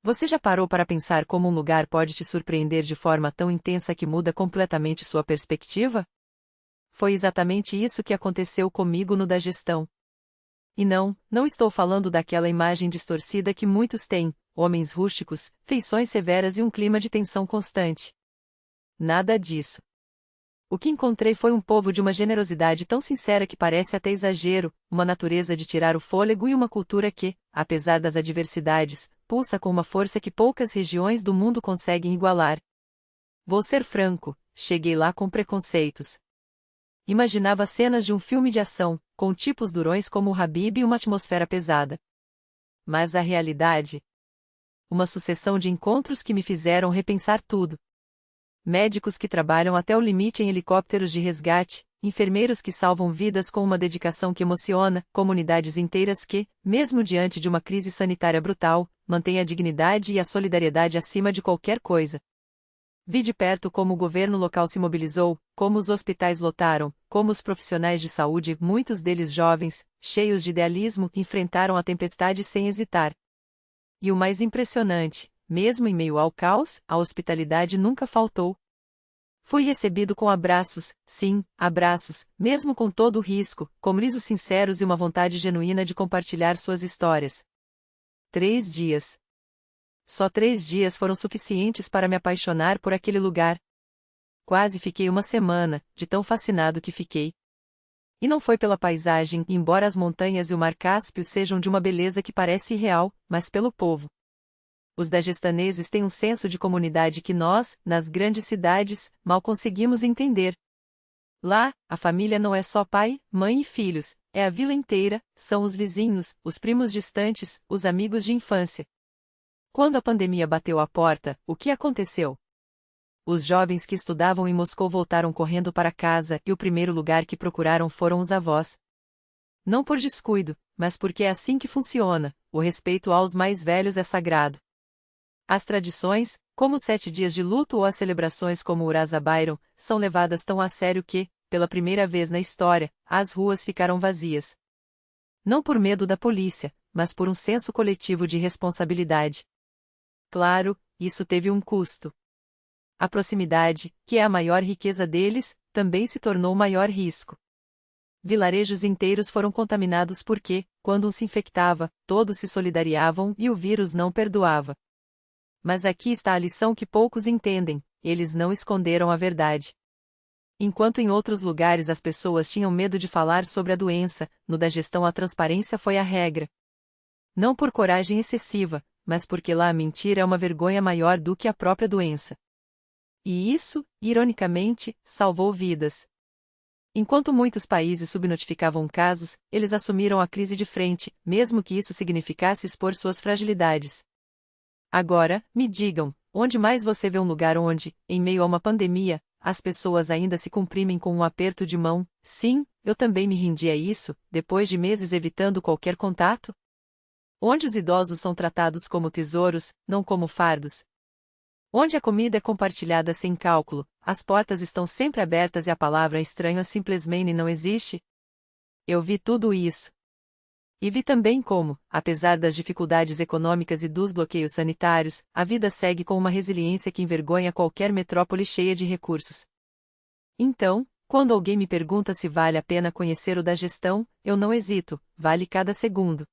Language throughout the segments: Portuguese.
Você já parou para pensar como um lugar pode te surpreender de forma tão intensa que muda completamente sua perspectiva? Foi exatamente isso que aconteceu comigo no da gestão. E não estou falando daquela imagem distorcida que muitos têm, homens rústicos, feições severas e um clima de tensão constante. Nada disso. O que encontrei foi um povo de uma generosidade tão sincera que parece até exagero, uma natureza de tirar o fôlego e uma cultura que, apesar das adversidades, pulsa com uma força que poucas regiões do mundo conseguem igualar. Vou ser franco, cheguei lá com preconceitos. Imaginava cenas de um filme de ação, com tipos durões como o Habib e uma atmosfera pesada. Mas a realidade? Uma sucessão de encontros que me fizeram repensar tudo. Médicos que trabalham até o limite em helicópteros de resgate, enfermeiros que salvam vidas com uma dedicação que emociona, comunidades inteiras que, mesmo diante de uma crise sanitária brutal, mantêm a dignidade e a solidariedade acima de qualquer coisa. Vi de perto como o governo local se mobilizou, como os hospitais lotaram, como os profissionais de saúde, muitos deles jovens, cheios de idealismo, enfrentaram a tempestade sem hesitar. E o mais impressionante, mesmo em meio ao caos, a hospitalidade nunca faltou. Fui recebido com abraços, sim, abraços, mesmo com todo o risco, com risos sinceros e uma vontade genuína de compartilhar suas histórias. 3 dias. Só 3 dias foram suficientes para me apaixonar por aquele lugar. Quase fiquei uma semana, de tão fascinado que fiquei. E não foi pela paisagem, embora as montanhas e o mar Cáspio sejam de uma beleza que parece irreal, mas pelo povo. Os dagestaneses têm um senso de comunidade que nós, nas grandes cidades, mal conseguimos entender. Lá, a família não é só pai, mãe e filhos, é a vila inteira, são os vizinhos, os primos distantes, os amigos de infância. Quando a pandemia bateu à porta, o que aconteceu? Os jovens que estudavam em Moscou voltaram correndo para casa e o primeiro lugar que procuraram foram os avós. Não por descuido, mas porque é assim que funciona, o respeito aos mais velhos é sagrado. As tradições, como os 7 dias de luto ou as celebrações como o Uraza Bayram, são levadas tão a sério que, pela primeira vez na história, as ruas ficaram vazias. Não por medo da polícia, mas por um senso coletivo de responsabilidade. Claro, isso teve um custo. A proximidade, que é a maior riqueza deles, também se tornou o maior risco. Vilarejos inteiros foram contaminados porque, quando um se infectava, todos se solidariavam e o vírus não perdoava. Mas aqui está a lição que poucos entendem: eles não esconderam a verdade. Enquanto em outros lugares as pessoas tinham medo de falar sobre a doença, no da gestão a transparência foi a regra. Não por coragem excessiva, mas porque lá a mentira é uma vergonha maior do que a própria doença. E isso, ironicamente, salvou vidas. Enquanto muitos países subnotificavam casos, eles assumiram a crise de frente, mesmo que isso significasse expor suas fragilidades. Agora, me digam, onde mais você vê um lugar onde, em meio a uma pandemia, as pessoas ainda se comprimem com um aperto de mão? Sim, eu também me rendi a isso, depois de meses evitando qualquer contato? Onde os idosos são tratados como tesouros, não como fardos? Onde a comida é compartilhada sem cálculo, as portas estão sempre abertas e a palavra estranha simplesmente não existe? Eu vi tudo isso. E vi também como, apesar das dificuldades econômicas e dos bloqueios sanitários, a vida segue com uma resiliência que envergonha qualquer metrópole cheia de recursos. Então, quando alguém me pergunta se vale a pena conhecer o da gestão, eu não hesito, vale cada segundo.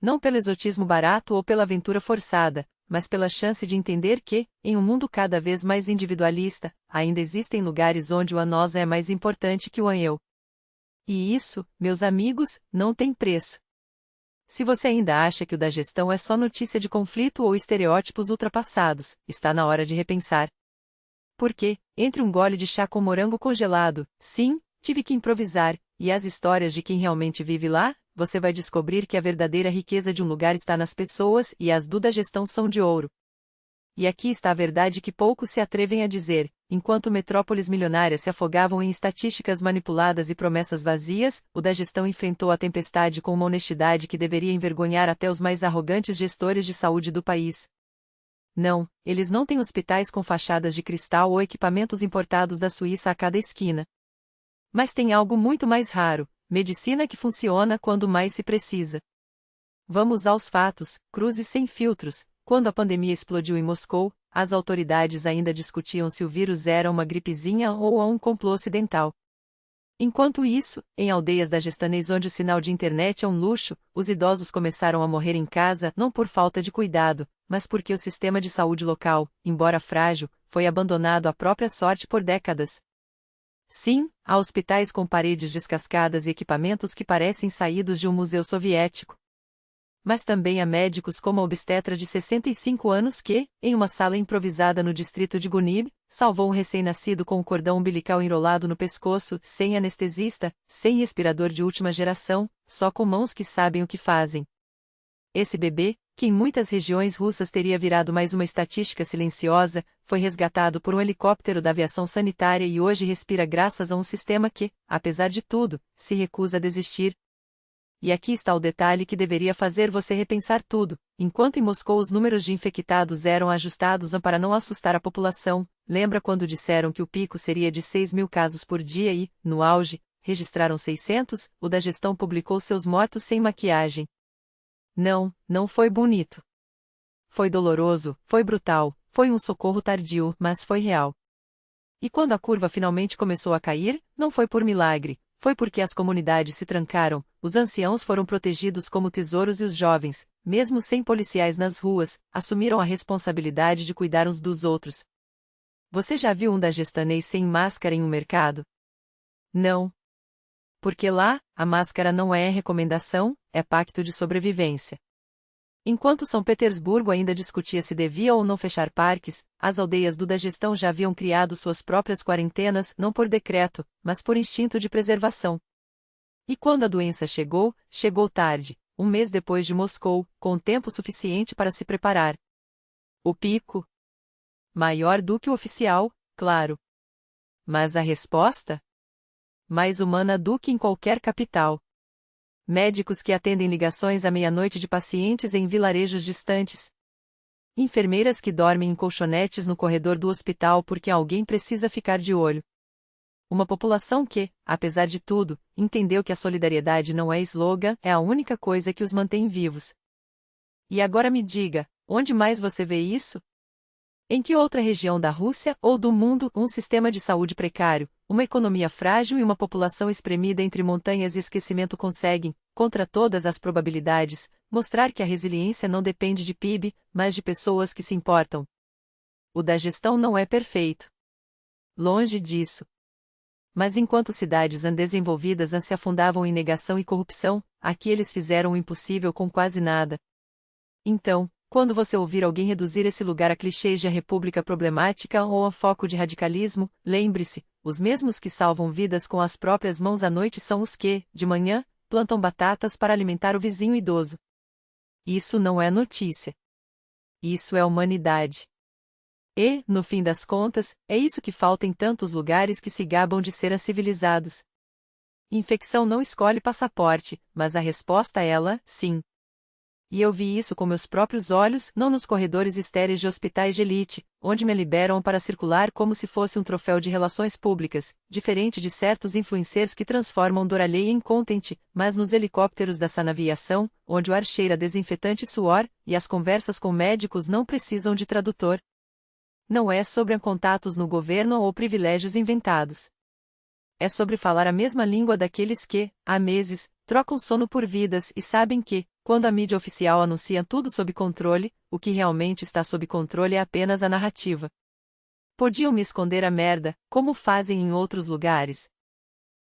Não pelo exotismo barato ou pela aventura forçada, mas pela chance de entender que, em um mundo cada vez mais individualista, ainda existem lugares onde o nós é mais importante que o eu. E isso, meus amigos, não tem preço. Se você ainda acha que o da gestão é só notícia de conflito ou estereótipos ultrapassados, está na hora de repensar. Porque, entre um gole de chá com morango congelado, sim, tive que improvisar, e as histórias de quem realmente vive lá, você vai descobrir que a verdadeira riqueza de um lugar está nas pessoas e as do da gestão são de ouro. E aqui está a verdade que poucos se atrevem a dizer: enquanto metrópoles milionárias se afogavam em estatísticas manipuladas e promessas vazias, o da gestão enfrentou a tempestade com uma honestidade que deveria envergonhar até os mais arrogantes gestores de saúde do país. Não, eles não têm hospitais com fachadas de cristal ou equipamentos importados da Suíça a cada esquina. Mas tem algo muito mais raro: medicina que funciona quando mais se precisa. Vamos aos fatos, cruzes sem filtros, quando a pandemia explodiu em Moscou, as autoridades ainda discutiam se o vírus era uma gripezinha ou um complô ocidental. Enquanto isso, em aldeias da Gestanês onde o sinal de internet é um luxo, os idosos começaram a morrer em casa não por falta de cuidado, mas porque o sistema de saúde local, embora frágil, foi abandonado à própria sorte por décadas. Sim, há hospitais com paredes descascadas e equipamentos que parecem saídos de um museu soviético. Mas também há médicos como a obstetra de 65 anos que, em uma sala improvisada no distrito de Gunib, salvou um recém-nascido com um cordão umbilical enrolado no pescoço, sem anestesista, sem respirador de última geração, só com mãos que sabem o que fazem. Esse bebê, que em muitas regiões russas teria virado mais uma estatística silenciosa, foi resgatado por um helicóptero da aviação sanitária e hoje respira graças a um sistema que, apesar de tudo, se recusa a desistir. E aqui está o detalhe que deveria fazer você repensar tudo. Enquanto em Moscou os números de infectados eram ajustados para não assustar a população, lembra quando disseram que o pico seria de 6.000 casos por dia e, no auge, registraram 600? O da gestão publicou seus mortos sem maquiagem. Não foi bonito. Foi doloroso, foi brutal, foi um socorro tardio, mas foi real. E quando a curva finalmente começou a cair, não foi por milagre. Foi porque as comunidades se trancaram, os anciãos foram protegidos como tesouros e os jovens, mesmo sem policiais nas ruas, assumiram a responsabilidade de cuidar uns dos outros. Você já viu um dagestanês sem máscara em um mercado? Não. Porque lá, a máscara não é recomendação, é pacto de sobrevivência. Enquanto São Petersburgo ainda discutia se devia ou não fechar parques, as aldeias do Dagestão já haviam criado suas próprias quarentenas não por decreto, mas por instinto de preservação. E quando a doença chegou, chegou tarde, um mês depois de Moscou, com tempo suficiente para se preparar. O pico? Maior do que o oficial, claro. Mas a resposta? Mais humana do que em qualquer capital. Médicos que atendem ligações à meia-noite de pacientes em vilarejos distantes. Enfermeiras que dormem em colchonetes no corredor do hospital porque alguém precisa ficar de olho. Uma população que, apesar de tudo, entendeu que a solidariedade não é slogan, é a única coisa que os mantém vivos. E agora me diga, onde mais você vê isso? Em que outra região da Rússia ou do mundo um sistema de saúde precário, uma economia frágil e uma população espremida entre montanhas e esquecimento conseguem, contra todas as probabilidades, mostrar que a resiliência não depende de PIB, mas de pessoas que se importam? O da gestão não é perfeito. Longe disso. Mas enquanto cidades desenvolvidas se afundavam em negação e corrupção, aqui eles fizeram o impossível com quase nada. Então, quando você ouvir alguém reduzir esse lugar a clichês de a república problemática ou a foco de radicalismo, lembre-se, os mesmos que salvam vidas com as próprias mãos à noite são os que, de manhã, plantam batatas para alimentar o vizinho idoso. Isso não é notícia. Isso é humanidade. E, no fim das contas, é isso que falta em tantos lugares que se gabam de ser civilizados. Infecção não escolhe passaporte, mas a resposta é ela, sim. E eu vi isso com meus próprios olhos, não nos corredores estéreis de hospitais de elite, onde me liberam para circular como se fosse um troféu de relações públicas, diferente de certos influencers que transformam dor alheia em content, mas nos helicópteros da sanaviação, onde o ar cheira desinfetante e suor, e as conversas com médicos não precisam de tradutor. Não é sobre contatos no governo ou privilégios inventados. É sobre falar a mesma língua daqueles que, há meses, trocam sono por vidas e sabem que, quando a mídia oficial anuncia tudo sob controle, o que realmente está sob controle é apenas a narrativa. Podiam me esconder a merda, como fazem em outros lugares?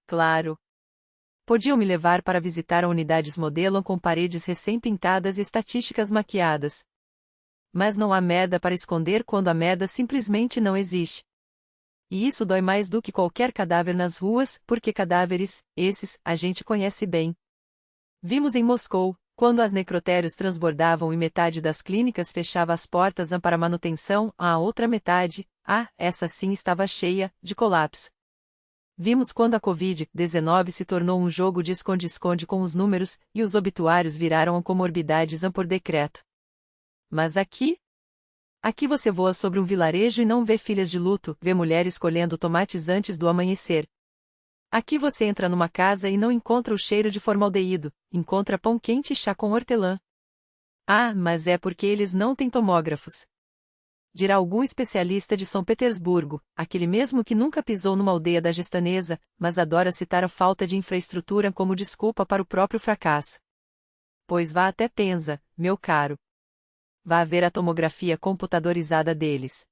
Claro. Podiam me levar para visitar unidades modelo com paredes recém-pintadas e estatísticas maquiadas. Mas não há merda para esconder quando a merda simplesmente não existe. E isso dói mais do que qualquer cadáver nas ruas, porque cadáveres, esses, a gente conhece bem. Vimos em Moscou, quando as necrotérios transbordavam e metade das clínicas fechava as portas para manutenção, a outra metade, essa sim estava cheia, de colapso. Vimos quando a Covid-19 se tornou um jogo de esconde-esconde com os números, e os obituários viraram comorbidades por decreto. Mas aqui? Aqui você voa sobre um vilarejo e não vê filhas de luto, vê mulheres colhendo tomates antes do amanhecer. Aqui você entra numa casa e não encontra o cheiro de formaldeído, encontra pão quente e chá com hortelã. Ah, mas é porque eles não têm tomógrafos. Dirá algum especialista de São Petersburgo, aquele mesmo que nunca pisou numa aldeia da gestanesa, mas adora citar a falta de infraestrutura como desculpa para o próprio fracasso. Pois vá até Penza, meu caro. Vá ver a tomografia computadorizada deles.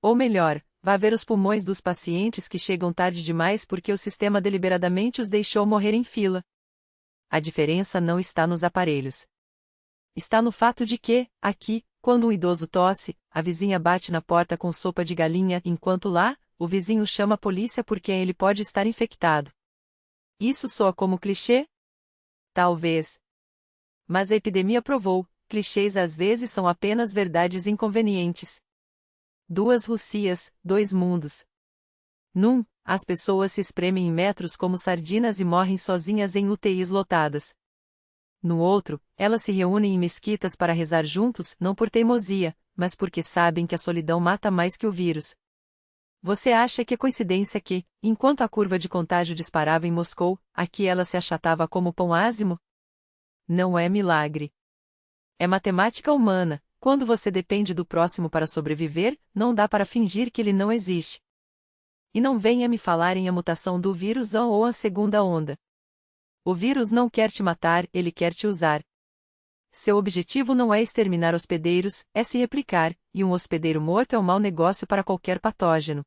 Ou melhor, vá ver os pulmões dos pacientes que chegam tarde demais porque o sistema deliberadamente os deixou morrer em fila. A diferença não está nos aparelhos. Está no fato de que, aqui, quando um idoso tosse, a vizinha bate na porta com sopa de galinha, enquanto lá, o vizinho chama a polícia porque ele pode estar infectado. Isso soa como clichê? Talvez. Mas a epidemia provou, clichês às vezes são apenas verdades inconvenientes. Duas Russias, dois mundos. Num, as pessoas se espremem em metros como sardinas e morrem sozinhas em UTIs lotadas. No outro, elas se reúnem em mesquitas para rezar juntos, não por teimosia, mas porque sabem que a solidão mata mais que o vírus. Você acha que é coincidência que, enquanto a curva de contágio disparava em Moscou, aqui ela se achatava como pão ázimo? Não é milagre. É matemática humana. Quando você depende do próximo para sobreviver, não dá para fingir que ele não existe. E não venha me falar em a mutação do vírus ou a segunda onda. O vírus não quer te matar, ele quer te usar. Seu objetivo não é exterminar hospedeiros, é se replicar, e um hospedeiro morto é um mau negócio para qualquer patógeno.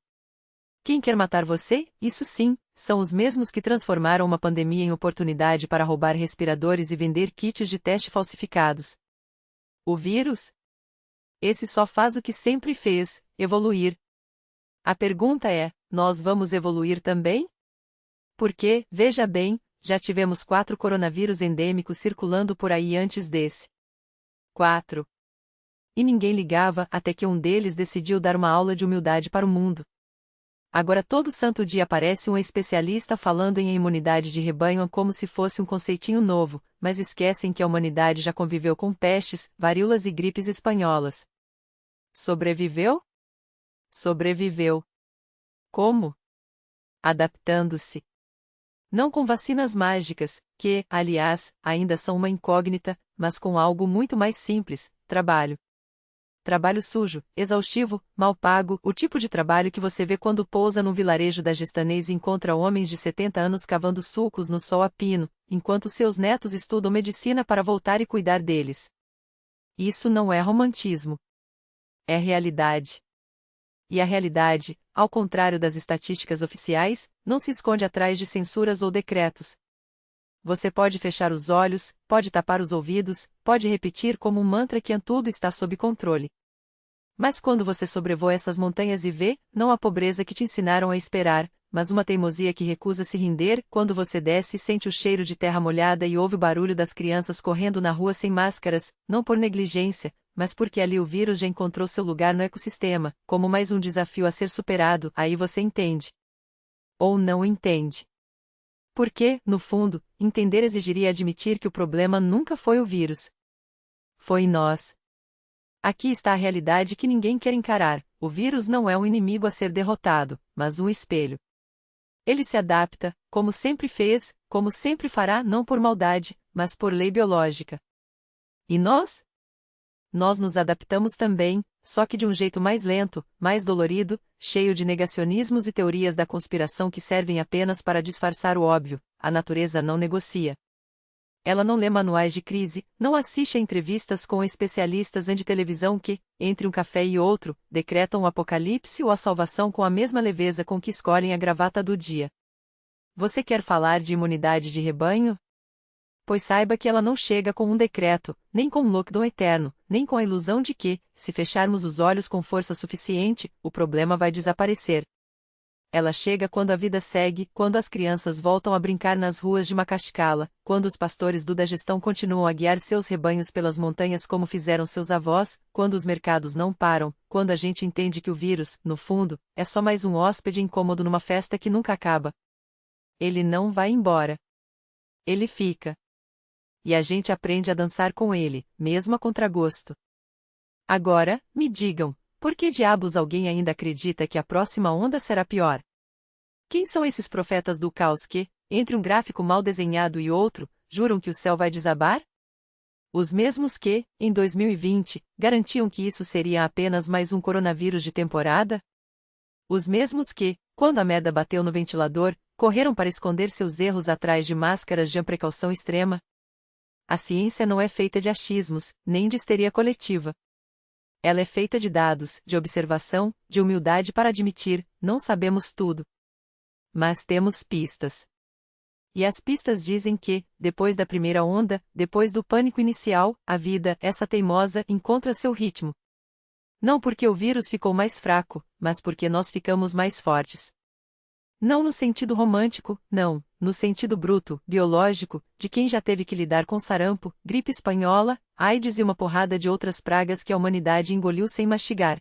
Quem quer matar você, isso sim, são os mesmos que transformaram uma pandemia em oportunidade para roubar respiradores e vender kits de teste falsificados. O vírus? Esse só faz o que sempre fez, evoluir. A pergunta é, nós vamos evoluir também? Porque, veja bem, já tivemos 4 coronavírus endêmicos circulando por aí antes desse. 4. E ninguém ligava até que um deles decidiu dar uma aula de humildade para o mundo. Agora todo santo dia aparece um especialista falando em imunidade de rebanho como se fosse um conceitinho novo, mas esquecem que a humanidade já conviveu com pestes, varíolas e gripes espanholas. Sobreviveu? Sobreviveu. Como? Adaptando-se. Não com vacinas mágicas, que, aliás, ainda são uma incógnita, mas com algo muito mais simples: trabalho. Trabalho sujo, exaustivo, mal pago, o tipo de trabalho que você vê quando pousa num vilarejo da Gestanês e encontra homens de 70 anos cavando sulcos no sol a pino, enquanto seus netos estudam medicina para voltar e cuidar deles. Isso não é romantismo. É realidade. E a realidade, ao contrário das estatísticas oficiais, não se esconde atrás de censuras ou decretos. Você pode fechar os olhos, pode tapar os ouvidos, pode repetir como um mantra que tudo está sob controle. Mas quando você sobrevoa essas montanhas e vê, não a pobreza que te ensinaram a esperar, mas uma teimosia que recusa se render, quando você desce e sente o cheiro de terra molhada e ouve o barulho das crianças correndo na rua sem máscaras, não por negligência, mas porque ali o vírus já encontrou seu lugar no ecossistema, como mais um desafio a ser superado, aí você entende. Ou não entende. Porque, no fundo, entender exigiria admitir que o problema nunca foi o vírus. Foi nós. Aqui está a realidade que ninguém quer encarar: o vírus não é um inimigo a ser derrotado, mas um espelho. Ele se adapta, como sempre fez, como sempre fará, não por maldade, mas por lei biológica. E nós? Nós nos adaptamos também, só que de um jeito mais lento, mais dolorido, cheio de negacionismos e teorias da conspiração que servem apenas para disfarçar o óbvio: a natureza não negocia. Ela não lê manuais de crise, não assiste a entrevistas com especialistas de televisão que, entre um café e outro, decretam o apocalipse ou a salvação com a mesma leveza com que escolhem a gravata do dia. Você quer falar de imunidade de rebanho? Pois saiba que ela não chega com um decreto, nem com um lockdown eterno, nem com a ilusão de que, se fecharmos os olhos com força suficiente, o problema vai desaparecer. Ela chega quando a vida segue, quando as crianças voltam a brincar nas ruas de Macaxcala, quando os pastores do Dagestão continuam a guiar seus rebanhos pelas montanhas como fizeram seus avós, quando os mercados não param, quando a gente entende que o vírus, no fundo, é só mais um hóspede incômodo numa festa que nunca acaba. Ele não vai embora. Ele fica. E a gente aprende a dançar com ele, mesmo a contragosto. Agora, me digam, por que diabos alguém ainda acredita que a próxima onda será pior? Quem são esses profetas do caos que, entre um gráfico mal desenhado e outro, juram que o céu vai desabar? Os mesmos que, em 2020, garantiam que isso seria apenas mais um coronavírus de temporada? Os mesmos que, quando a merda bateu no ventilador, correram para esconder seus erros atrás de máscaras de precaução extrema? A ciência não é feita de achismos, nem de histeria coletiva. Ela é feita de dados, de observação, de humildade para admitir, não sabemos tudo. Mas temos pistas. E as pistas dizem que, depois da primeira onda, depois do pânico inicial, a vida, essa teimosa, encontra seu ritmo. Não porque o vírus ficou mais fraco, mas porque nós ficamos mais fortes. Não no sentido romântico, não, no sentido bruto, biológico, de quem já teve que lidar com sarampo, gripe espanhola, AIDS e uma porrada de outras pragas que a humanidade engoliu sem mastigar.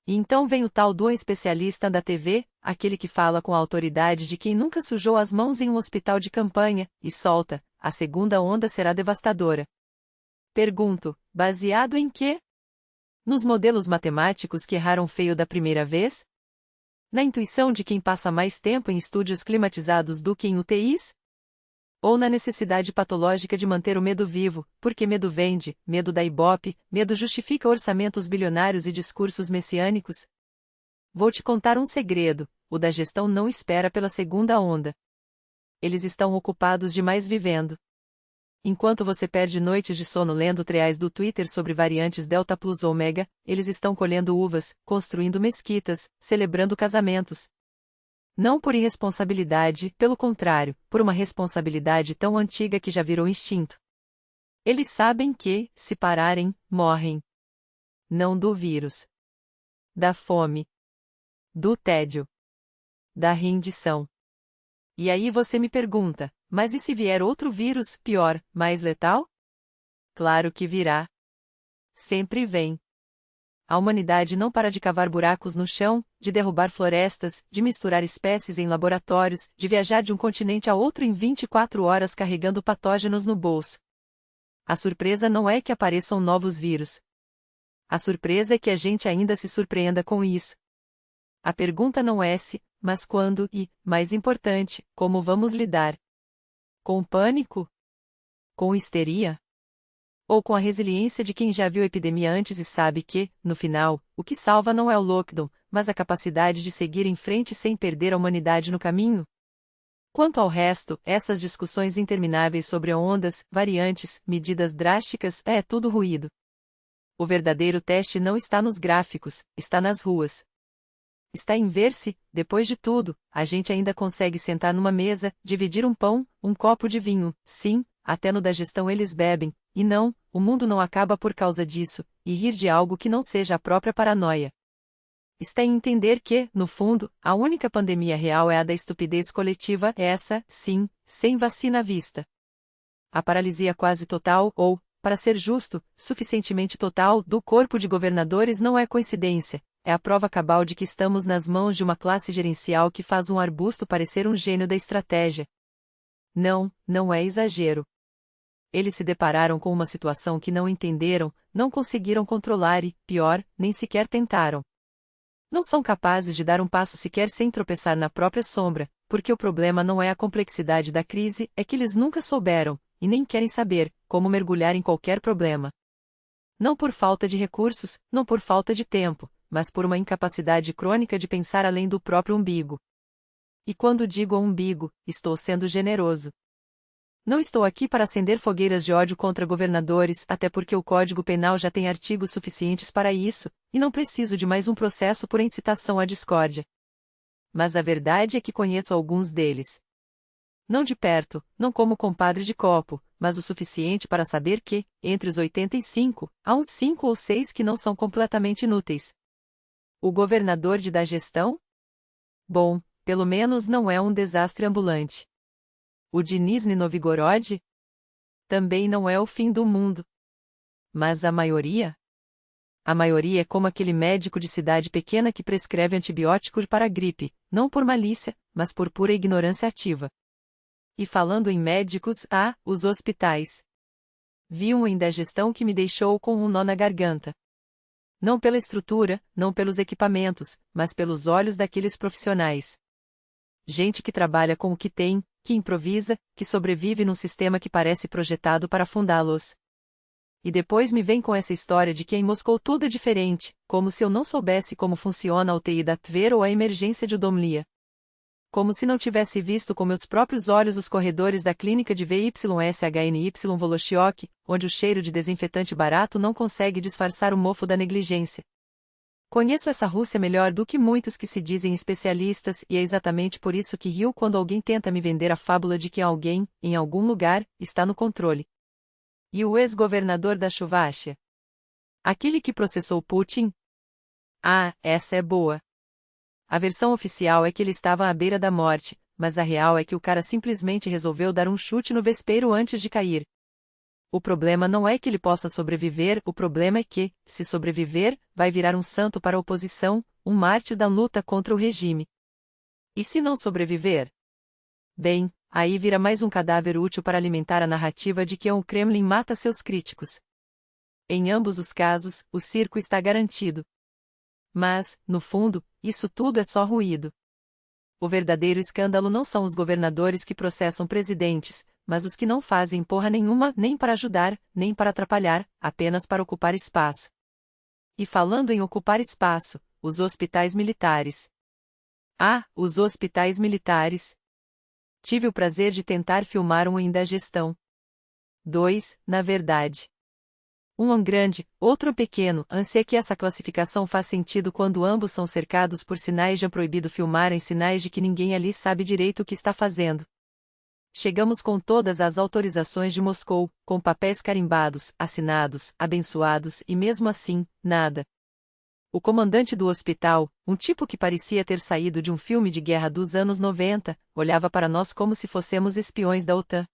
E então vem o tal do especialista da TV, aquele que fala com a autoridade de quem nunca sujou as mãos em um hospital de campanha, e solta: a segunda onda será devastadora. Pergunto, baseado em quê? Nos modelos matemáticos que erraram feio da primeira vez? Na intuição de quem passa mais tempo em estúdios climatizados do que em UTIs? Ou na necessidade patológica de manter o medo vivo, porque medo vende, medo da Ibope, medo justifica orçamentos bilionários e discursos messiânicos? Vou te contar um segredo: o da gestão não espera pela segunda onda. Eles estão ocupados demais vivendo. Enquanto você perde noites de sono lendo treais do Twitter sobre variantes Delta Plus ou Omega, eles estão colhendo uvas, construindo mesquitas, celebrando casamentos. Não por irresponsabilidade, pelo contrário, por uma responsabilidade tão antiga que já virou instinto. Eles sabem que, se pararem, morrem. Não do vírus. Da fome. Do tédio. Da rendição. E aí você me pergunta, mas e se vier outro vírus, pior, mais letal? Claro que virá. Sempre vem. A humanidade não para de cavar buracos no chão, de derrubar florestas, de misturar espécies em laboratórios, de viajar de um continente a outro em 24 horas carregando patógenos no bolso. A surpresa não é que apareçam novos vírus. A surpresa é que a gente ainda se surpreenda com isso. A pergunta não é se, mas quando e, mais importante, como vamos lidar. Com pânico? Com histeria? Ou com a resiliência de quem já viu epidemia antes e sabe que, no final, o que salva não é o lockdown, mas a capacidade de seguir em frente sem perder a humanidade no caminho? Quanto ao resto, essas discussões intermináveis sobre ondas, variantes, medidas drásticas, é tudo ruído. O verdadeiro teste não está nos gráficos, está nas ruas. Está em ver se, depois de tudo, a gente ainda consegue sentar numa mesa, dividir um pão, um copo de vinho, sim, até no da gestão eles bebem, e não, o mundo não acaba por causa disso, e rir de algo que não seja a própria paranoia. Está em entender que, no fundo, a única pandemia real é a da estupidez coletiva, essa, sim, sem vacina à vista. A paralisia quase total, ou, para ser justo, suficientemente total, do corpo de governadores não é coincidência. É a prova cabal de que estamos nas mãos de uma classe gerencial que faz um arbusto parecer um gênio da estratégia. Não, não é exagero. Eles se depararam com uma situação que não entenderam, não conseguiram controlar e, pior, nem sequer tentaram. Não são capazes de dar um passo sequer sem tropeçar na própria sombra, porque o problema não é a complexidade da crise, é que eles nunca souberam, e nem querem saber, como mergulhar em qualquer problema. Não por falta de recursos, não por falta de tempo, mas por uma incapacidade crônica de pensar além do próprio umbigo. E quando digo umbigo, estou sendo generoso. Não estou aqui para acender fogueiras de ódio contra governadores, até porque o Código Penal já tem artigos suficientes para isso, e não preciso de mais um processo por incitação à discórdia. Mas a verdade é que conheço alguns deles. Não de perto, não como compadre de copo, mas o suficiente para saber que, entre os 85, há uns 5 ou 6 que não são completamente inúteis. O governador de da gestão? Bom, pelo menos não é um desastre ambulante. O de Nizhny Novgorod? Também não é o fim do mundo. Mas a maioria? A maioria é como aquele médico de cidade pequena que prescreve antibiótico para a gripe, não por malícia, mas por pura ignorância ativa. E falando em médicos, os hospitais. Vi um em da gestão que me deixou com um nó na garganta. Não pela estrutura, não pelos equipamentos, mas pelos olhos daqueles profissionais. Gente que trabalha com o que tem, que improvisa, que sobrevive num sistema que parece projetado para afundá-los. E depois me vem com essa história de que em Moscou tudo é diferente, como se eu não soubesse como funciona a UTI da Tver ou a emergência de Udomlia. Como se não tivesse visto com meus próprios olhos os corredores da clínica de VYSHNY Voloshyok, onde o cheiro de desinfetante barato não consegue disfarçar o mofo da negligência. Conheço essa Rússia melhor do que muitos que se dizem especialistas e é exatamente por isso que rio quando alguém tenta me vender a fábula de que alguém, em algum lugar, está no controle. E o ex-governador da Chuvastia? Aquele que processou Putin? Ah, essa é boa. A versão oficial é que ele estava à beira da morte, mas a real é que o cara simplesmente resolveu dar um chute no vespeiro antes de cair. O problema não é que ele possa sobreviver, o problema é que, se sobreviver, vai virar um santo para a oposição, um mártir da luta contra o regime. E se não sobreviver? Bem, aí vira mais um cadáver útil para alimentar a narrativa de que o Kremlin mata seus críticos. Em ambos os casos, o circo está garantido. Mas, no fundo, isso tudo é só ruído. O verdadeiro escândalo não são os governadores que processam presidentes, mas os que não fazem porra nenhuma nem para ajudar, nem para atrapalhar, apenas para ocupar espaço. E falando em ocupar espaço, os hospitais militares. Ah, os hospitais militares. Tive o prazer de tentar filmar um em da gestão. 2, na verdade. Um grande, outro pequeno, ansia que essa classificação faz sentido quando ambos são cercados por sinais de proibido filmar em sinais de que ninguém ali sabe direito o que está fazendo. Chegamos com todas as autorizações de Moscou, com papéis carimbados, assinados, abençoados e mesmo assim, nada. O comandante do hospital, um tipo que parecia ter saído de um filme de guerra dos anos 90, olhava para nós como se fôssemos espiões da OTAN.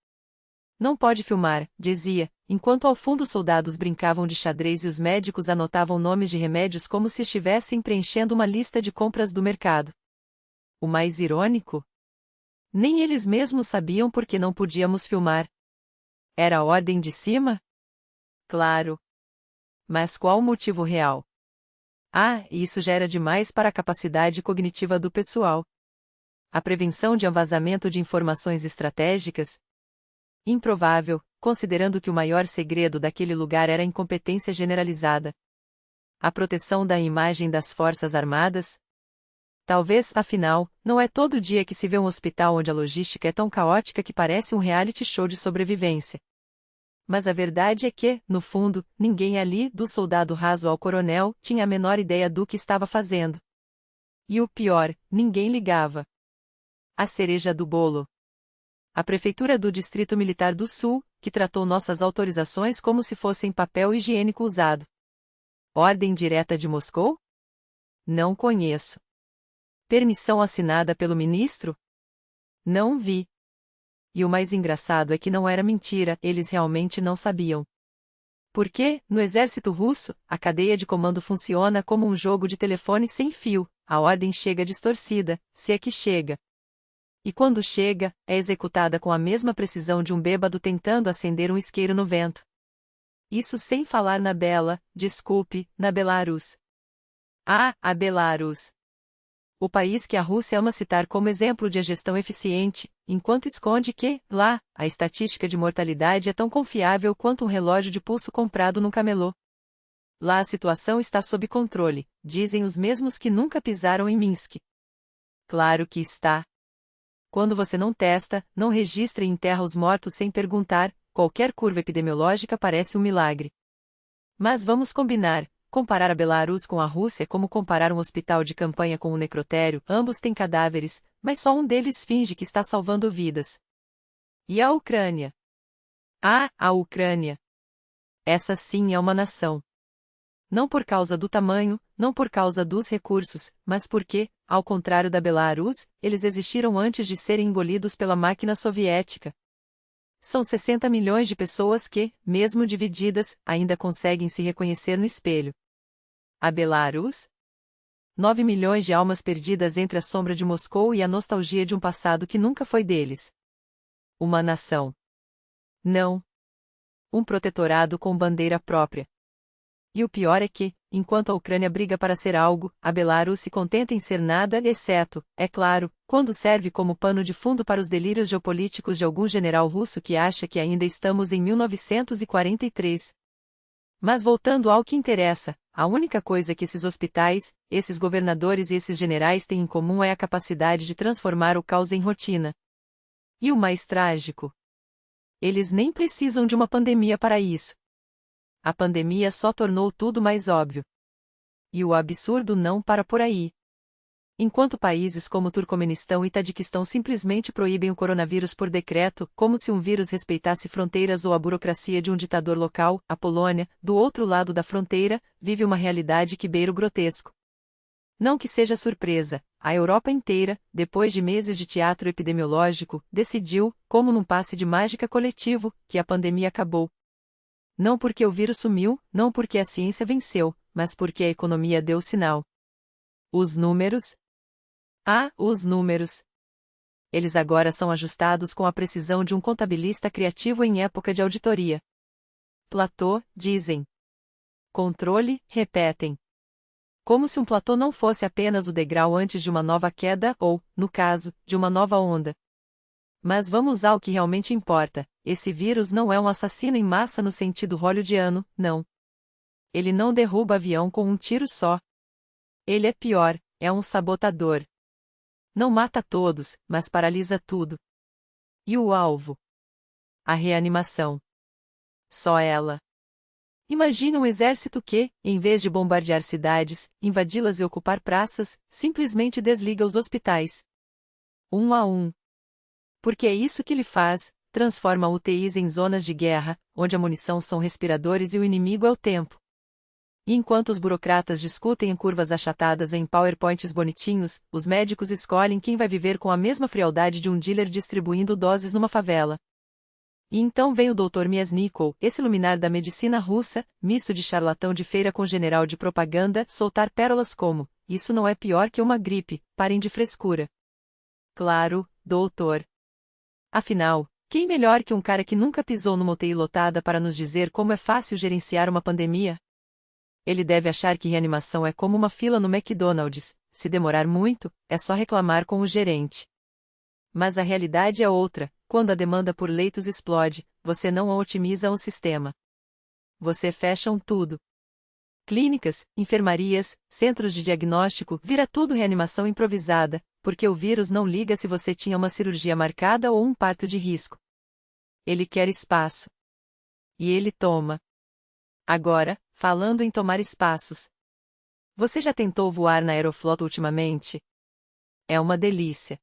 Não pode filmar, dizia, enquanto ao fundo soldados brincavam de xadrez e os médicos anotavam nomes de remédios como se estivessem preenchendo uma lista de compras do mercado. O mais irônico? Nem eles mesmos sabiam por que não podíamos filmar. Era a ordem de cima? Claro. Mas qual o motivo real? Ah, isso já era demais para a capacidade cognitiva do pessoal. A prevenção de vazamento de informações estratégicas? Improvável, considerando que o maior segredo daquele lugar era a incompetência generalizada. A proteção da imagem das Forças Armadas? Talvez, afinal, não é todo dia que se vê um hospital onde a logística é tão caótica que parece um reality show de sobrevivência. Mas a verdade é que, no fundo, ninguém ali, do soldado raso ao coronel, tinha a menor ideia do que estava fazendo. E o pior, ninguém ligava. A cereja do bolo. A Prefeitura do Distrito Militar do Sul, que tratou nossas autorizações como se fossem papel higiênico usado. Ordem direta de Moscou? Não conheço. Permissão assinada pelo ministro? Não vi. E o mais engraçado é que não era mentira, eles realmente não sabiam. Porque, no exército russo, a cadeia de comando funciona como um jogo de telefone sem fio, a ordem chega distorcida, se é que chega. E quando chega, é executada com a mesma precisão de um bêbado tentando acender um isqueiro no vento. Isso sem falar na na Belarus. Ah, a Belarus. O país que a Rússia ama citar como exemplo de gestão eficiente, enquanto esconde que, lá, a estatística de mortalidade é tão confiável quanto um relógio de pulso comprado num camelô. Lá a situação está sob controle, dizem os mesmos que nunca pisaram em Minsk. Claro que está. Quando você não testa, não registra e enterra os mortos sem perguntar, qualquer curva epidemiológica parece um milagre. Mas vamos combinar, comparar a Belarus com a Rússia é como comparar um hospital de campanha com um necrotério, ambos têm cadáveres, mas só um deles finge que está salvando vidas. E a Ucrânia? Ah, a Ucrânia. Essa sim é uma nação. Não por causa do tamanho, não por causa dos recursos, mas porque, ao contrário da Belarus, eles existiram antes de serem engolidos pela máquina soviética. São 60 milhões de pessoas que, mesmo divididas, ainda conseguem se reconhecer no espelho. A Belarus? 9 milhões de almas perdidas entre a sombra de Moscou e a nostalgia de um passado que nunca foi deles. Uma nação. Não. Um protetorado com bandeira própria. E o pior é que, enquanto a Ucrânia briga para ser algo, a Belarus se contenta em ser nada, exceto, é claro, quando serve como pano de fundo para os delírios geopolíticos de algum general russo que acha que ainda estamos em 1943. Mas voltando ao que interessa, a única coisa que esses hospitais, esses governadores e esses generais têm em comum é a capacidade de transformar o caos em rotina. E o mais trágico? Eles nem precisam de uma pandemia para isso. A pandemia só tornou tudo mais óbvio. E o absurdo não para por aí. Enquanto países como Turcomenistão e Tadiquistão simplesmente proíbem o coronavírus por decreto, como se um vírus respeitasse fronteiras ou a burocracia de um ditador local, a Polônia, do outro lado da fronteira, vive uma realidade que beira o grotesco. Não que seja surpresa, a Europa inteira, depois de meses de teatro epidemiológico, decidiu, como num passe de mágica coletivo, que a pandemia acabou. Não porque o vírus sumiu, não porque a ciência venceu, mas porque a economia deu sinal. Os números? Os números. Eles agora são ajustados com a precisão de um contabilista criativo em época de auditoria. Platô, dizem. Controle, repetem. Como se um platô não fosse apenas o degrau antes de uma nova queda ou, no caso, de uma nova onda. Mas vamos ao que realmente importa: esse vírus não é um assassino em massa no sentido hollywoodiano, não. Ele não derruba avião com um tiro só. Ele é pior, é um sabotador. Não mata todos, mas paralisa tudo. E o alvo? A reanimação. Só ela. Imagine um exército que, em vez de bombardear cidades, invadi-las e ocupar praças, simplesmente desliga os hospitais. Um a um. Porque é isso que ele faz, transforma UTIs em zonas de guerra, onde a munição são respiradores e o inimigo é o tempo. E enquanto os burocratas discutem em curvas achatadas em PowerPoints bonitinhos, os médicos escolhem quem vai viver com a mesma frialdade de um dealer distribuindo doses numa favela. E então vem o Dr. Miasnikov, esse luminar da medicina russa, misto de charlatão de feira com general de propaganda, soltar pérolas como: isso não é pior que uma gripe, parem de frescura. Claro, doutor. Afinal, quem melhor que um cara que nunca pisou numa UTI lotada para nos dizer como é fácil gerenciar uma pandemia? Ele deve achar que reanimação é como uma fila no McDonald's, se demorar muito, é só reclamar com o gerente. Mas a realidade é outra: quando a demanda por leitos explode, você não otimiza o sistema. Você fecha tudo. Clínicas, enfermarias, centros de diagnóstico, vira tudo reanimação improvisada, porque o vírus não liga se você tinha uma cirurgia marcada ou um parto de risco. Ele quer espaço. E ele toma. Agora, falando em tomar espaços. Você já tentou voar na Aeroflot ultimamente? É uma delícia.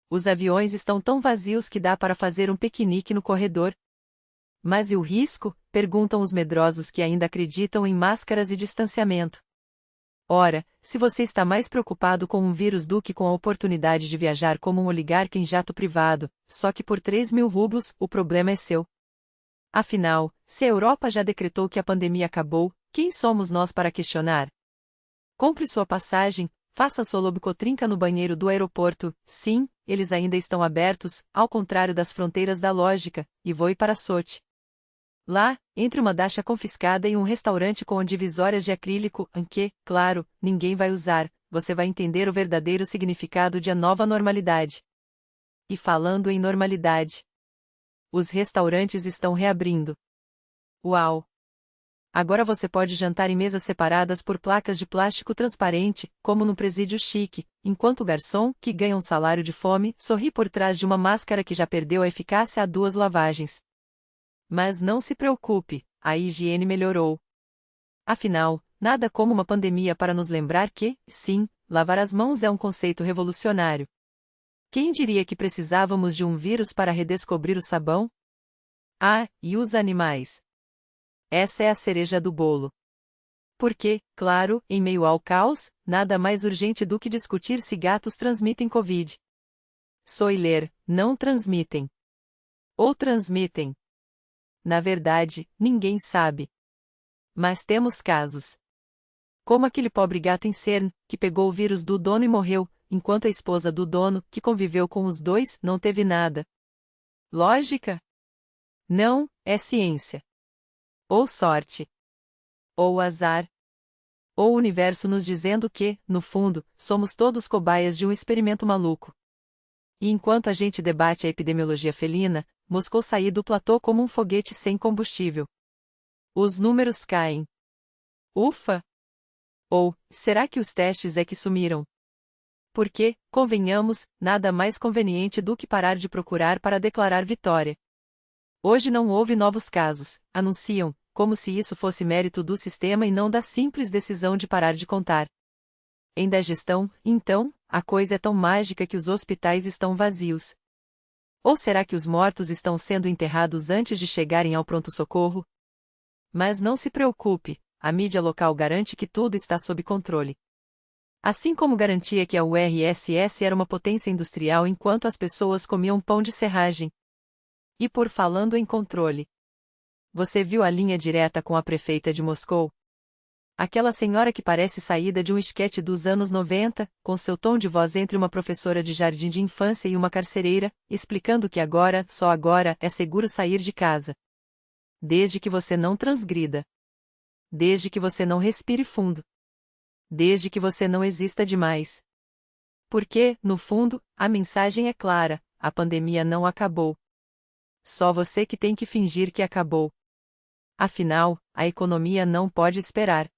Os aviões estão tão vazios que dá para fazer um piquenique no corredor. Mas e o risco? Perguntam os medrosos que ainda acreditam em máscaras e distanciamento. Ora, se você está mais preocupado com um vírus do que com a oportunidade de viajar como um oligarca em jato privado, só que por 3.000 rublos, o problema é seu. Afinal, se a Europa já decretou que a pandemia acabou, quem somos nós para questionar? Compre sua passagem, faça sua lobicotrinca no banheiro do aeroporto, sim, eles ainda estão abertos, ao contrário das fronteiras da lógica, e voe para Sochi. Lá, entre uma dacha confiscada e um restaurante com divisórias de acrílico, em que, claro, ninguém vai usar, você vai entender o verdadeiro significado de a nova normalidade. E falando em normalidade, os restaurantes estão reabrindo. Uau! Agora você pode jantar em mesas separadas por placas de plástico transparente, como num presídio chique, enquanto o garçom, que ganha um salário de fome, sorri por trás de uma máscara que já perdeu a eficácia há 2 lavagens. Mas não se preocupe, a higiene melhorou. Afinal, nada como uma pandemia para nos lembrar que, sim, lavar as mãos é um conceito revolucionário. Quem diria que precisávamos de um vírus para redescobrir o sabão? E os animais. Essa é a cereja do bolo. Porque, claro, em meio ao caos, nada mais urgente do que discutir se gatos transmitem Covid. Spoiler, não transmitem. Ou transmitem. Na verdade, ninguém sabe. Mas temos casos. Como aquele pobre gato em Cern, que pegou o vírus do dono e morreu, enquanto a esposa do dono, que conviveu com os dois, não teve nada. Lógica? Não, é ciência. Ou sorte. Ou azar. Ou o universo nos dizendo que, no fundo, somos todos cobaias de um experimento maluco. E enquanto a gente debate a epidemiologia felina, Moscou saiu do platô como um foguete sem combustível. Os números caem. Ufa! Ou, será que os testes é que sumiram? Porque, convenhamos, nada mais conveniente do que parar de procurar para declarar vitória. Hoje não houve novos casos, anunciam, como se isso fosse mérito do sistema e não da simples decisão de parar de contar. Em da gestão, então, a coisa é tão mágica que os hospitais estão vazios. Ou será que os mortos estão sendo enterrados antes de chegarem ao pronto-socorro? Mas não se preocupe, a mídia local garante que tudo está sob controle. Assim como garantia que a URSS era uma potência industrial enquanto as pessoas comiam pão de serragem. E por falando em controle. Você viu a linha direta com a prefeita de Moscou? Aquela senhora que parece saída de um esquete dos anos 90, com seu tom de voz entre uma professora de jardim de infância e uma carcereira, explicando que agora, só agora, é seguro sair de casa. Desde que você não transgrida. Desde que você não respire fundo. Desde que você não exista demais. Porque, no fundo, a mensagem é clara, a pandemia não acabou. Só você que tem que fingir que acabou. Afinal, a economia não pode esperar.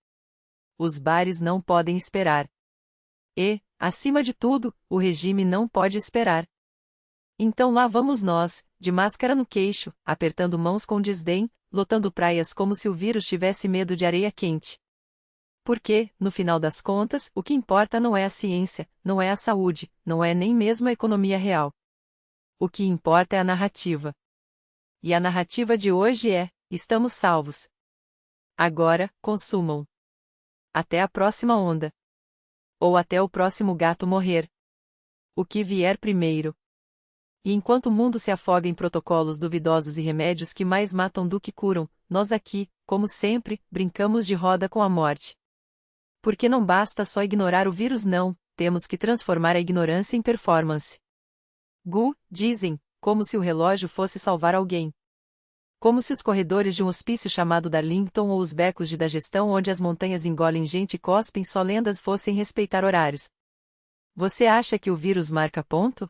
Os bares não podem esperar. E, acima de tudo, o regime não pode esperar. Então lá vamos nós, de máscara no queixo, apertando mãos com desdém, lotando praias como se o vírus tivesse medo de areia quente. Porque, no final das contas, o que importa não é a ciência, não é a saúde, não é nem mesmo a economia real. O que importa é a narrativa. E a narrativa de hoje é: estamos salvos. Agora, consumam. Até a próxima onda. Ou até o próximo gato morrer. O que vier primeiro. E enquanto o mundo se afoga em protocolos duvidosos e remédios que mais matam do que curam, nós aqui, como sempre, brincamos de roda com a morte. Porque não basta só ignorar o vírus não, temos que transformar a ignorância em performance. Dizem, como se o relógio fosse salvar alguém. Como se os corredores de um hospício chamado Darlington ou os becos de da gestão onde as montanhas engolem gente e cospem só lendas fossem respeitar horários. Você acha que o vírus marca ponto?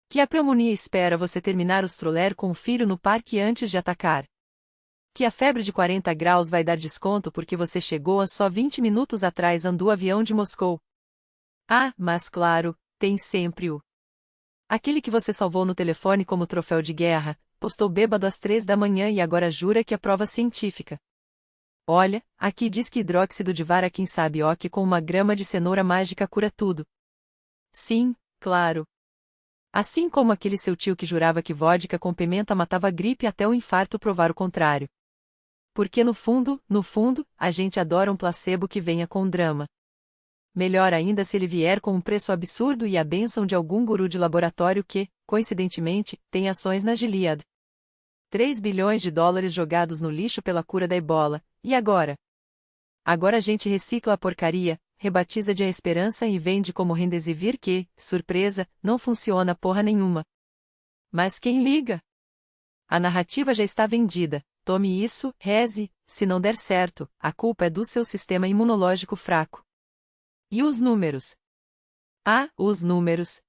Que a pneumonia espera você terminar o stroller com o filho no parque antes de atacar? Que a febre de 40 graus vai dar desconto porque você chegou a só 20 minutos atrás andou o avião de Moscou? Ah, mas claro, tem sempre o. Aquele que você salvou no telefone como troféu de guerra, postou bêbado às 3 da manhã e agora jura que é prova científica. Olha, aqui diz que hidróxido de vara quem sabe ó que com uma grama de cenoura mágica cura tudo. Sim, claro. Assim como aquele seu tio que jurava que vodka com pimenta matava a gripe até o infarto provar o contrário. Porque no fundo, a gente adora um placebo que venha com drama. Melhor ainda se ele vier com um preço absurdo e a bênção de algum guru de laboratório que, coincidentemente, tem ações na Gilead. 3 bilhões de dólares jogados no lixo pela cura da ebola, e agora? Agora a gente recicla a porcaria, rebatiza de a esperança e vende como Remdesivir que, surpresa, não funciona porra nenhuma. Mas quem liga? A narrativa já está vendida, tome isso, reze, se não der certo, a culpa é do seu sistema imunológico fraco. E os números? Ah, os números.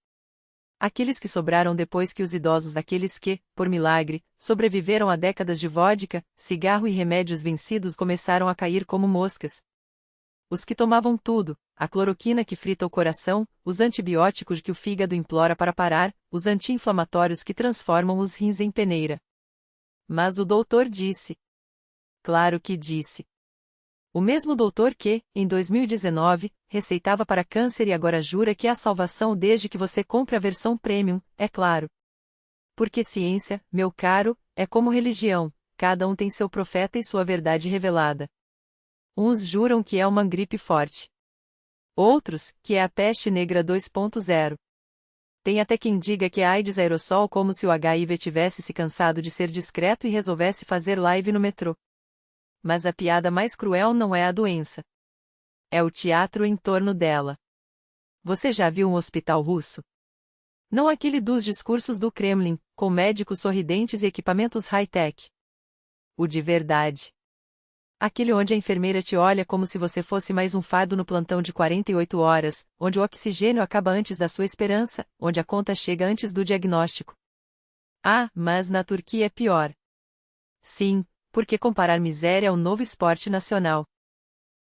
Aqueles que sobraram depois que os idosos daqueles que, por milagre, sobreviveram a décadas de vodka, cigarro e remédios vencidos começaram a cair como moscas. Os que tomavam tudo, a cloroquina que frita o coração, os antibióticos que o fígado implora para parar, os anti-inflamatórios que transformam os rins em peneira. Mas o doutor disse. Claro que disse. O mesmo doutor que, em 2019, receitava para câncer e agora jura que é a salvação desde que você compre a versão premium, é claro. Porque ciência, meu caro, é como religião, cada um tem seu profeta e sua verdade revelada. Uns juram que é uma gripe forte. Outros, que é a peste negra 2.0. Tem até quem diga que a AIDS é aerossol como se o HIV tivesse se cansado de ser discreto e resolvesse fazer live no metrô. Mas a piada mais cruel não é a doença. É o teatro em torno dela. Você já viu um hospital russo? Não aquele dos discursos do Kremlin, com médicos sorridentes e equipamentos high-tech. O de verdade. Aquele onde a enfermeira te olha como se você fosse mais um fardo no plantão de 48 horas, onde o oxigênio acaba antes da sua esperança, onde a conta chega antes do diagnóstico. Ah, mas na Turquia é pior. Sim, porque comparar miséria é o novo esporte nacional.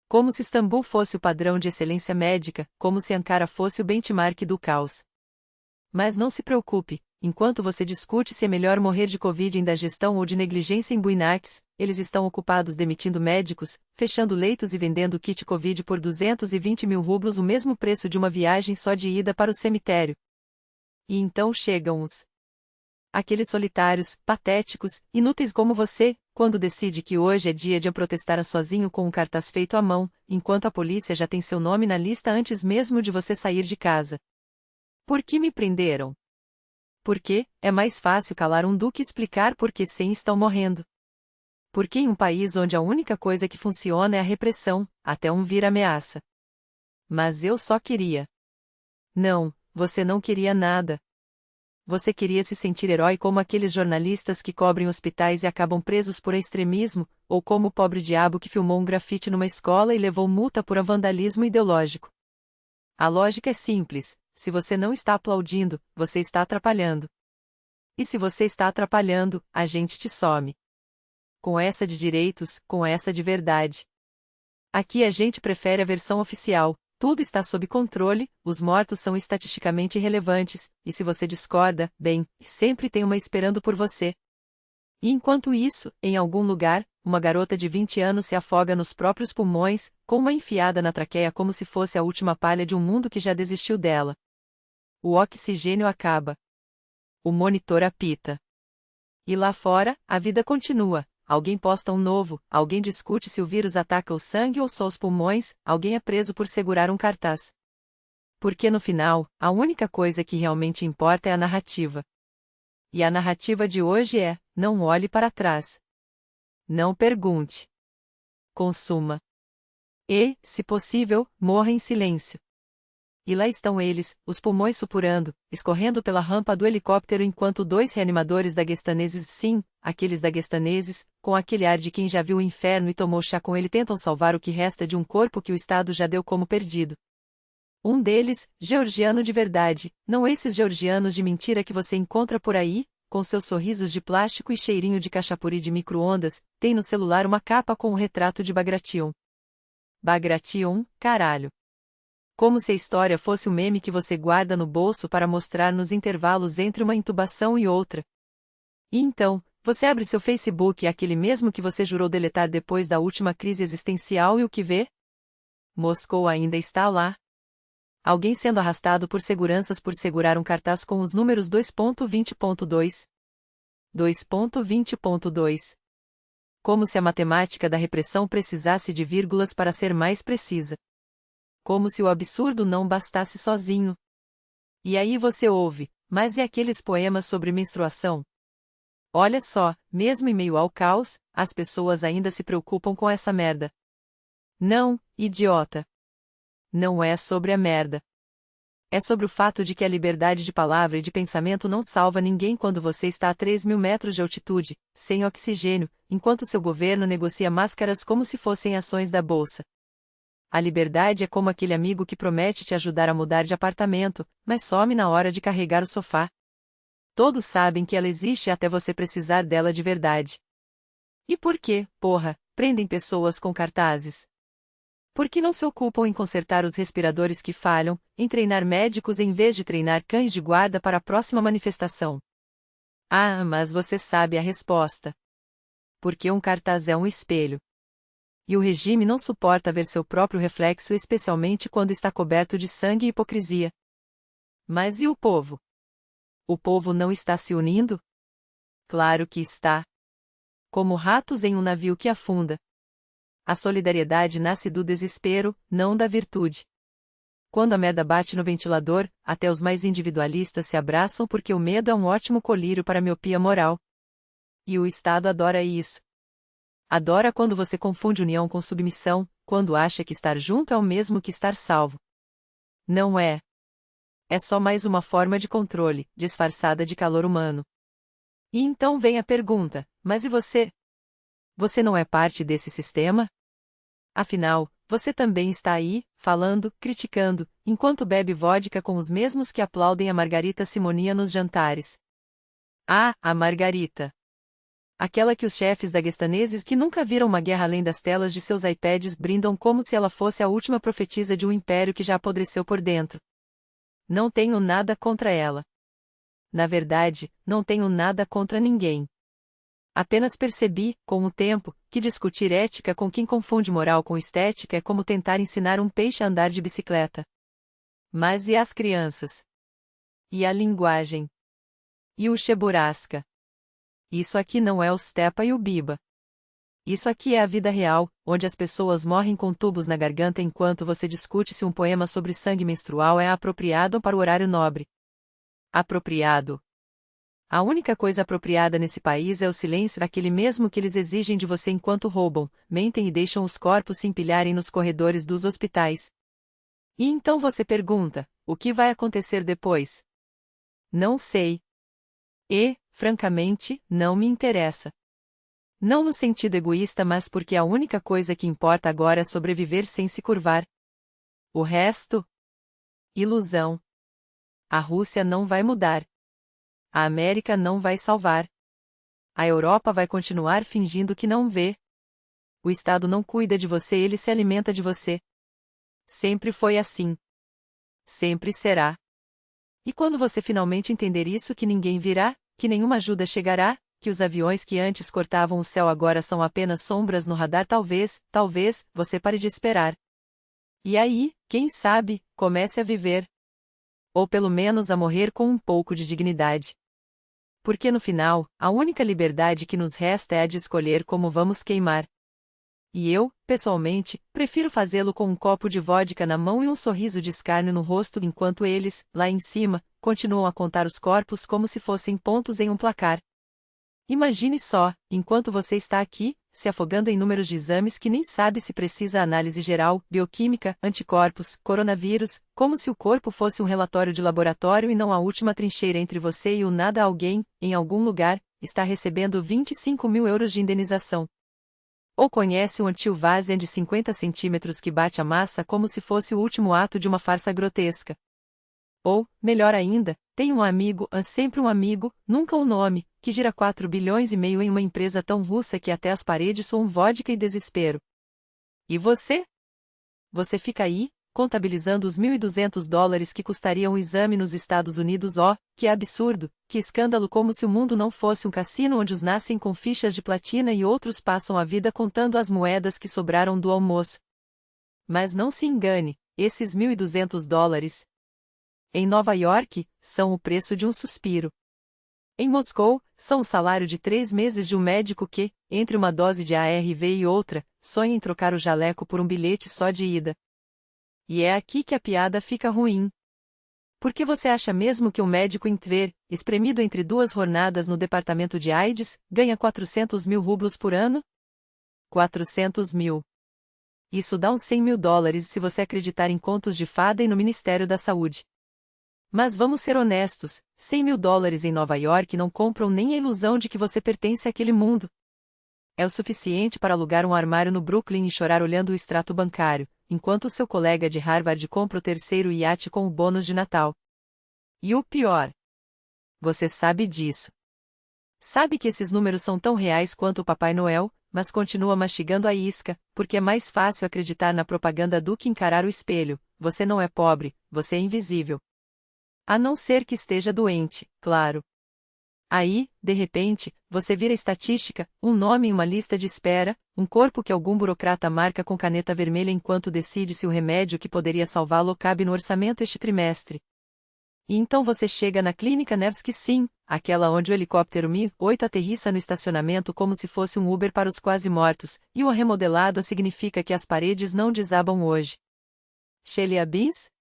Como se Istambul fosse o padrão de excelência médica, como se Ankara fosse o benchmark do caos. Mas não se preocupe, enquanto você discute se é melhor morrer de Covid em Dagestão ou de negligência em Buenax, eles estão ocupados demitindo médicos, fechando leitos e vendendo kit Covid por 220 mil rublos, o mesmo preço de uma viagem só de ida para o cemitério. E então chegam aqueles solitários, patéticos, inúteis como você, quando decide que hoje é dia de protestar sozinho com um cartaz feito à mão, enquanto a polícia já tem seu nome na lista antes mesmo de você sair de casa. Por que me prenderam? Porque é mais fácil calar um do que explicar por que 100 estão morrendo. Porque em um país onde a única coisa que funciona é a repressão, até um vir ameaça. Mas eu só queria. Não, você não queria nada. Você queria se sentir herói como aqueles jornalistas que cobrem hospitais e acabam presos por extremismo, ou como o pobre diabo que filmou um grafite numa escola e levou multa por vandalismo ideológico. A lógica é simples: se você não está aplaudindo, você está atrapalhando. E se você está atrapalhando, a gente te some. Com essa de direitos, com essa de verdade. Aqui a gente prefere a versão oficial. Tudo está sob controle, os mortos são estatisticamente irrelevantes, e se você discorda, bem, sempre tem uma esperando por você. E enquanto isso, em algum lugar, uma garota de 20 anos se afoga nos próprios pulmões, com uma enfiada na traqueia como se fosse a última palha de um mundo que já desistiu dela. O oxigênio acaba. O monitor apita. E lá fora, a vida continua. Alguém posta um novo, alguém discute se o vírus ataca o sangue ou só os pulmões, alguém é preso por segurar um cartaz. Porque no final, a única coisa que realmente importa é a narrativa. E a narrativa de hoje é: não olhe para trás. Não pergunte. Consuma. E, se possível, morra em silêncio. E lá estão eles, os pulmões supurando, escorrendo pela rampa do helicóptero enquanto 2 reanimadores daguestaneses, sim, aqueles daguestaneses, com aquele ar de quem já viu o inferno e tomou chá com ele, tentam salvar o que resta de um corpo que o Estado já deu como perdido. Um deles, georgiano de verdade, não esses georgianos de mentira que você encontra por aí, com seus sorrisos de plástico e cheirinho de cachapuri de micro-ondas, tem no celular uma capa com o retrato de Bagration. Bagration, caralho. Como se a história fosse um meme que você guarda no bolso para mostrar nos intervalos entre uma intubação e outra. E então, você abre seu Facebook, aquele mesmo que você jurou deletar depois da última crise existencial, e o que vê? Moscou ainda está lá. Alguém sendo arrastado por seguranças por segurar um cartaz com os números 2.20.2. 2.20.2. Como se a matemática da repressão precisasse de vírgulas para ser mais precisa. Como se o absurdo não bastasse sozinho. E aí você ouve: mas e aqueles poemas sobre menstruação? Olha só, mesmo em meio ao caos, as pessoas ainda se preocupam com essa merda. Não, idiota. Não é sobre a merda. É sobre o fato de que a liberdade de palavra e de pensamento não salva ninguém quando você está a 3.000 metros de altitude, sem oxigênio, enquanto seu governo negocia máscaras como se fossem ações da bolsa. A liberdade é como aquele amigo que promete te ajudar a mudar de apartamento, mas some na hora de carregar o sofá. Todos sabem que ela existe até você precisar dela de verdade. E por que, porra, prendem pessoas com cartazes? Por que não se ocupam em consertar os respiradores que falham, em treinar médicos em vez de treinar cães de guarda para a próxima manifestação? Ah, mas você sabe a resposta. Porque um cartaz é um espelho. E o regime não suporta ver seu próprio reflexo, especialmente quando está coberto de sangue e hipocrisia. Mas e o povo? O povo não está se unindo? Claro que está. Como ratos em um navio que afunda. A solidariedade nasce do desespero, não da virtude. Quando a merda bate no ventilador, até os mais individualistas se abraçam porque o medo é um ótimo colírio para a miopia moral. E o Estado adora isso. Adora quando você confunde união com submissão, quando acha que estar junto é o mesmo que estar salvo. Não é. É só mais uma forma de controle, disfarçada de calor humano. E então vem a pergunta: mas e você? Você não é parte desse sistema? Afinal, você também está aí, falando, criticando, enquanto bebe vodka com os mesmos que aplaudem a Margarita Simonia nos jantares. Ah, a Margarita! Aquela que os chefes daguestaneses que nunca viram uma guerra além das telas de seus iPads brindam como se ela fosse a última profetisa de um império que já apodreceu por dentro. Não tenho nada contra ela. Na verdade, não tenho nada contra ninguém. Apenas percebi, com o tempo, que discutir ética com quem confunde moral com estética é como tentar ensinar um peixe a andar de bicicleta. Mas e as crianças? E a linguagem? E o Cheburasca? Isso aqui não é o Stepa e o Biba. Isso aqui é a vida real, onde as pessoas morrem com tubos na garganta enquanto você discute se um poema sobre sangue menstrual é apropriado para o horário nobre. Apropriado. A única coisa apropriada nesse país é o silêncio, aquele mesmo que eles exigem de você enquanto roubam, mentem e deixam os corpos se empilharem nos corredores dos hospitais. E então você pergunta, o que vai acontecer depois? Não sei. E, francamente, não me interessa. Não no sentido egoísta, mas porque a única coisa que importa agora é sobreviver sem se curvar. O resto? Ilusão. A Rússia não vai mudar. A América não vai salvar. A Europa vai continuar fingindo que não vê. O Estado não cuida de você, ele se alimenta de você. Sempre foi assim. Sempre será. E quando você finalmente entender isso, que ninguém virá, que nenhuma ajuda chegará, que os aviões que antes cortavam o céu agora são apenas sombras no radar, talvez, você pare de esperar. E aí, quem sabe, comece a viver. Ou pelo menos a morrer com um pouco de dignidade. Porque no final, a única liberdade que nos resta é a de escolher como vamos queimar. E eu, pessoalmente, prefiro fazê-lo com um copo de vodka na mão e um sorriso de escárnio no rosto enquanto eles, lá em cima, continuam a contar os corpos como se fossem pontos em um placar. Imagine só, enquanto você está aqui, se afogando em números de exames que nem sabe se precisa análise geral, bioquímica, anticorpos, coronavírus, como se o corpo fosse um relatório de laboratório e não a última trincheira entre você e o nada. Alguém, em algum lugar, está recebendo 25.000 euros de indenização. Ou conhece um Antil Vazian de 50 centímetros que bate a massa como se fosse o último ato de uma farsa grotesca. Ou, melhor ainda, tem um amigo, sempre um amigo, nunca um nome, que gira 4 bilhões e meio em uma empresa tão russa que até as paredes soam vodka e desespero. E você? Você fica aí, contabilizando os $1.200 que custaria um exame nos Estados Unidos. Oh, que absurdo, que escândalo, como se o mundo não fosse um cassino onde uns nascem com fichas de platina e outros passam a vida contando as moedas que sobraram do almoço. Mas não se engane, esses $1.200, em Nova York, são o preço de um suspiro. Em Moscou, são o salário de 3 meses de um médico que, entre uma dose de ARV e outra, sonha em trocar o jaleco por um bilhete só de ida. E é aqui que a piada fica ruim. Por que você acha mesmo que um médico em Tver, espremido entre 2 jornadas no departamento de AIDS, ganha 400.000 rublos por ano? 400.000. Isso dá uns $100.000 se você acreditar em contos de fada e no Ministério da Saúde. Mas vamos ser honestos, $100.000 em Nova York não compram nem a ilusão de que você pertence àquele mundo. É o suficiente para alugar um armário no Brooklyn e chorar olhando o extrato bancário, enquanto seu colega de Harvard compra o 3º iate com o bônus de Natal. E o pior. Você sabe disso. Sabe que esses números são tão reais quanto o Papai Noel, mas continua mastigando a isca, porque é mais fácil acreditar na propaganda do que encarar o espelho. Você não é pobre, você é invisível. A não ser que esteja doente, claro. Aí, de repente, você vira estatística, um nome em uma lista de espera, um corpo que algum burocrata marca com caneta vermelha enquanto decide se o remédio que poderia salvá-lo cabe no orçamento este trimestre. E então você chega na clínica Nevsky, sim, aquela onde o helicóptero Mi-8 aterrissa no estacionamento como se fosse um Uber para os quase mortos, e o remodelado significa que as paredes não desabam hoje. Chelyabinsk?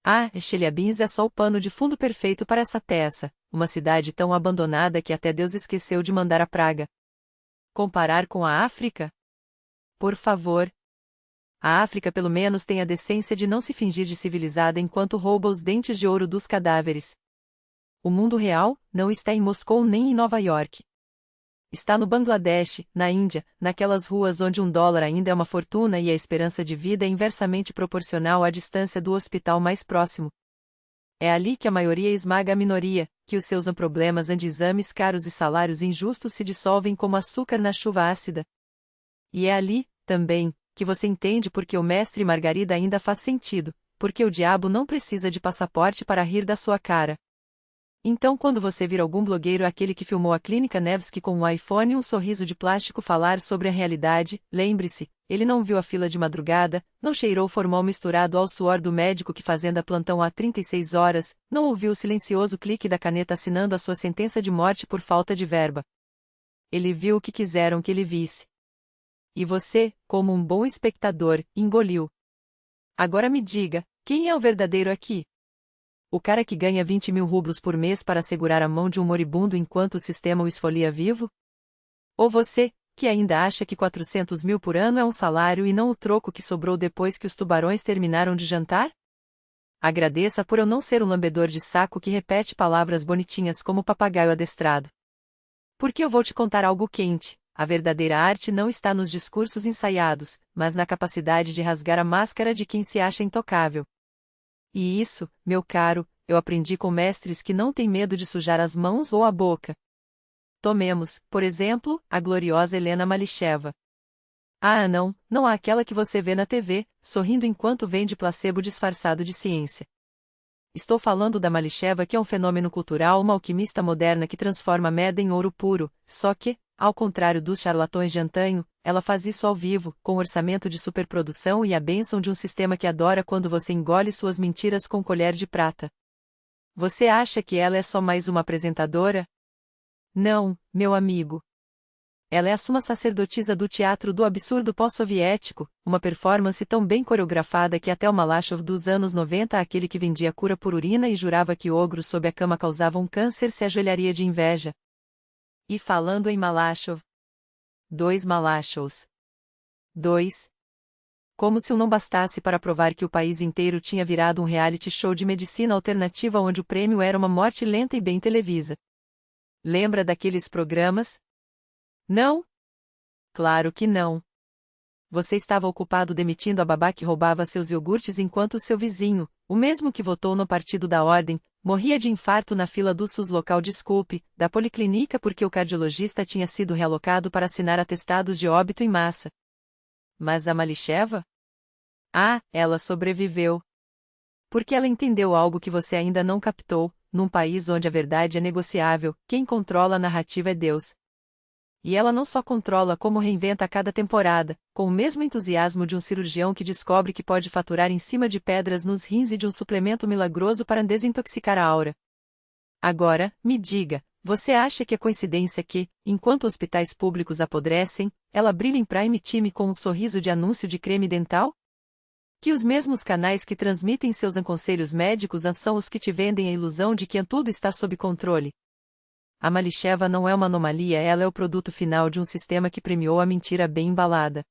Ah, Chelyabinsk é só o pano de fundo perfeito para essa peça, uma cidade tão abandonada que até Deus esqueceu de mandar a praga. Comparar com a África? Por favor. A África pelo menos tem a decência de não se fingir de civilizada enquanto rouba os dentes de ouro dos cadáveres. O mundo real não está em Moscou nem em Nova York. Está no Bangladesh, na Índia, naquelas ruas onde $1 ainda é uma fortuna e a esperança de vida é inversamente proporcional à distância do hospital mais próximo. É ali que a maioria esmaga a minoria, que os seus problemas ante exames caros e salários injustos se dissolvem como açúcar na chuva ácida. E é ali, também, que você entende por que o mestre Margarida ainda faz sentido, porque o diabo não precisa de passaporte para rir da sua cara. Então quando você vir algum blogueiro aquele que filmou a clínica Nevsky com um iPhone e um sorriso de plástico falar sobre a realidade, lembre-se, ele não viu a fila de madrugada, não cheirou formol misturado ao suor do médico que fazenda plantão há 36 horas, não ouviu o silencioso clique da caneta assinando a sua sentença de morte por falta de verba. Ele viu o que quiseram que ele visse. E você, como um bom espectador, engoliu. Agora me diga, quem é o verdadeiro aqui? O cara que ganha 20 mil rublos por mês para segurar a mão de um moribundo enquanto o sistema o esfolia vivo? Ou você, que ainda acha que 400 mil por ano é um salário e não o troco que sobrou depois que os tubarões terminaram de jantar? Agradeça por eu não ser um lambedor de saco que repete palavras bonitinhas como papagaio adestrado. Porque eu vou te contar algo quente. A verdadeira arte não está nos discursos ensaiados, mas na capacidade de rasgar a máscara de quem se acha intocável. E isso, meu caro, eu aprendi com mestres que não têm medo de sujar as mãos ou a boca. Tomemos, por exemplo, a gloriosa Helena Malicheva. Ah, não há aquela que você vê na TV, sorrindo enquanto vende placebo disfarçado de ciência. Estou falando da Malicheva, que é um fenômeno cultural, uma alquimista moderna que transforma merda em ouro puro, só que, ao contrário dos charlatões de antanho, ela faz isso ao vivo, com orçamento de superprodução e a bênção de um sistema que adora quando você engole suas mentiras com colher de prata. Você acha que ela é só mais uma apresentadora? Não, meu amigo. Ela é a suma sacerdotisa do teatro do absurdo pós-soviético, uma performance tão bem coreografada que até o Malachov dos anos 90, aquele que vendia cura por urina e jurava que ogros sob a cama causavam câncer, se ajoelharia de inveja. E falando em Malachov. 2 Malachovs. 2. Como se não bastasse para provar que o país inteiro tinha virado um reality show de medicina alternativa onde o prêmio era uma morte lenta e bem televisa. Lembra daqueles programas? Não? Claro que não. Você estava ocupado demitindo a babá que roubava seus iogurtes enquanto seu vizinho, o mesmo que votou no Partido da Ordem, morria de infarto na fila do SUS local da policlínica porque o cardiologista tinha sido realocado para assinar atestados de óbito em massa. Mas a Malicheva? Ah, ela sobreviveu. Porque ela entendeu algo que você ainda não captou, num país onde a verdade é negociável, quem controla a narrativa é Deus. E ela não só controla como reinventa a cada temporada, com o mesmo entusiasmo de um cirurgião que descobre que pode faturar em cima de pedras nos rins e de um suplemento milagroso para desintoxicar a aura. Agora, me diga, você acha que é coincidência que, enquanto hospitais públicos apodrecem, ela brilha em Prime Time com um sorriso de anúncio de creme dental? Que os mesmos canais que transmitem seus aconselhos médicos são os que te vendem a ilusão de que tudo está sob controle. A Malicheva não é uma anomalia, ela é o produto final de um sistema que premiou a mentira bem embalada.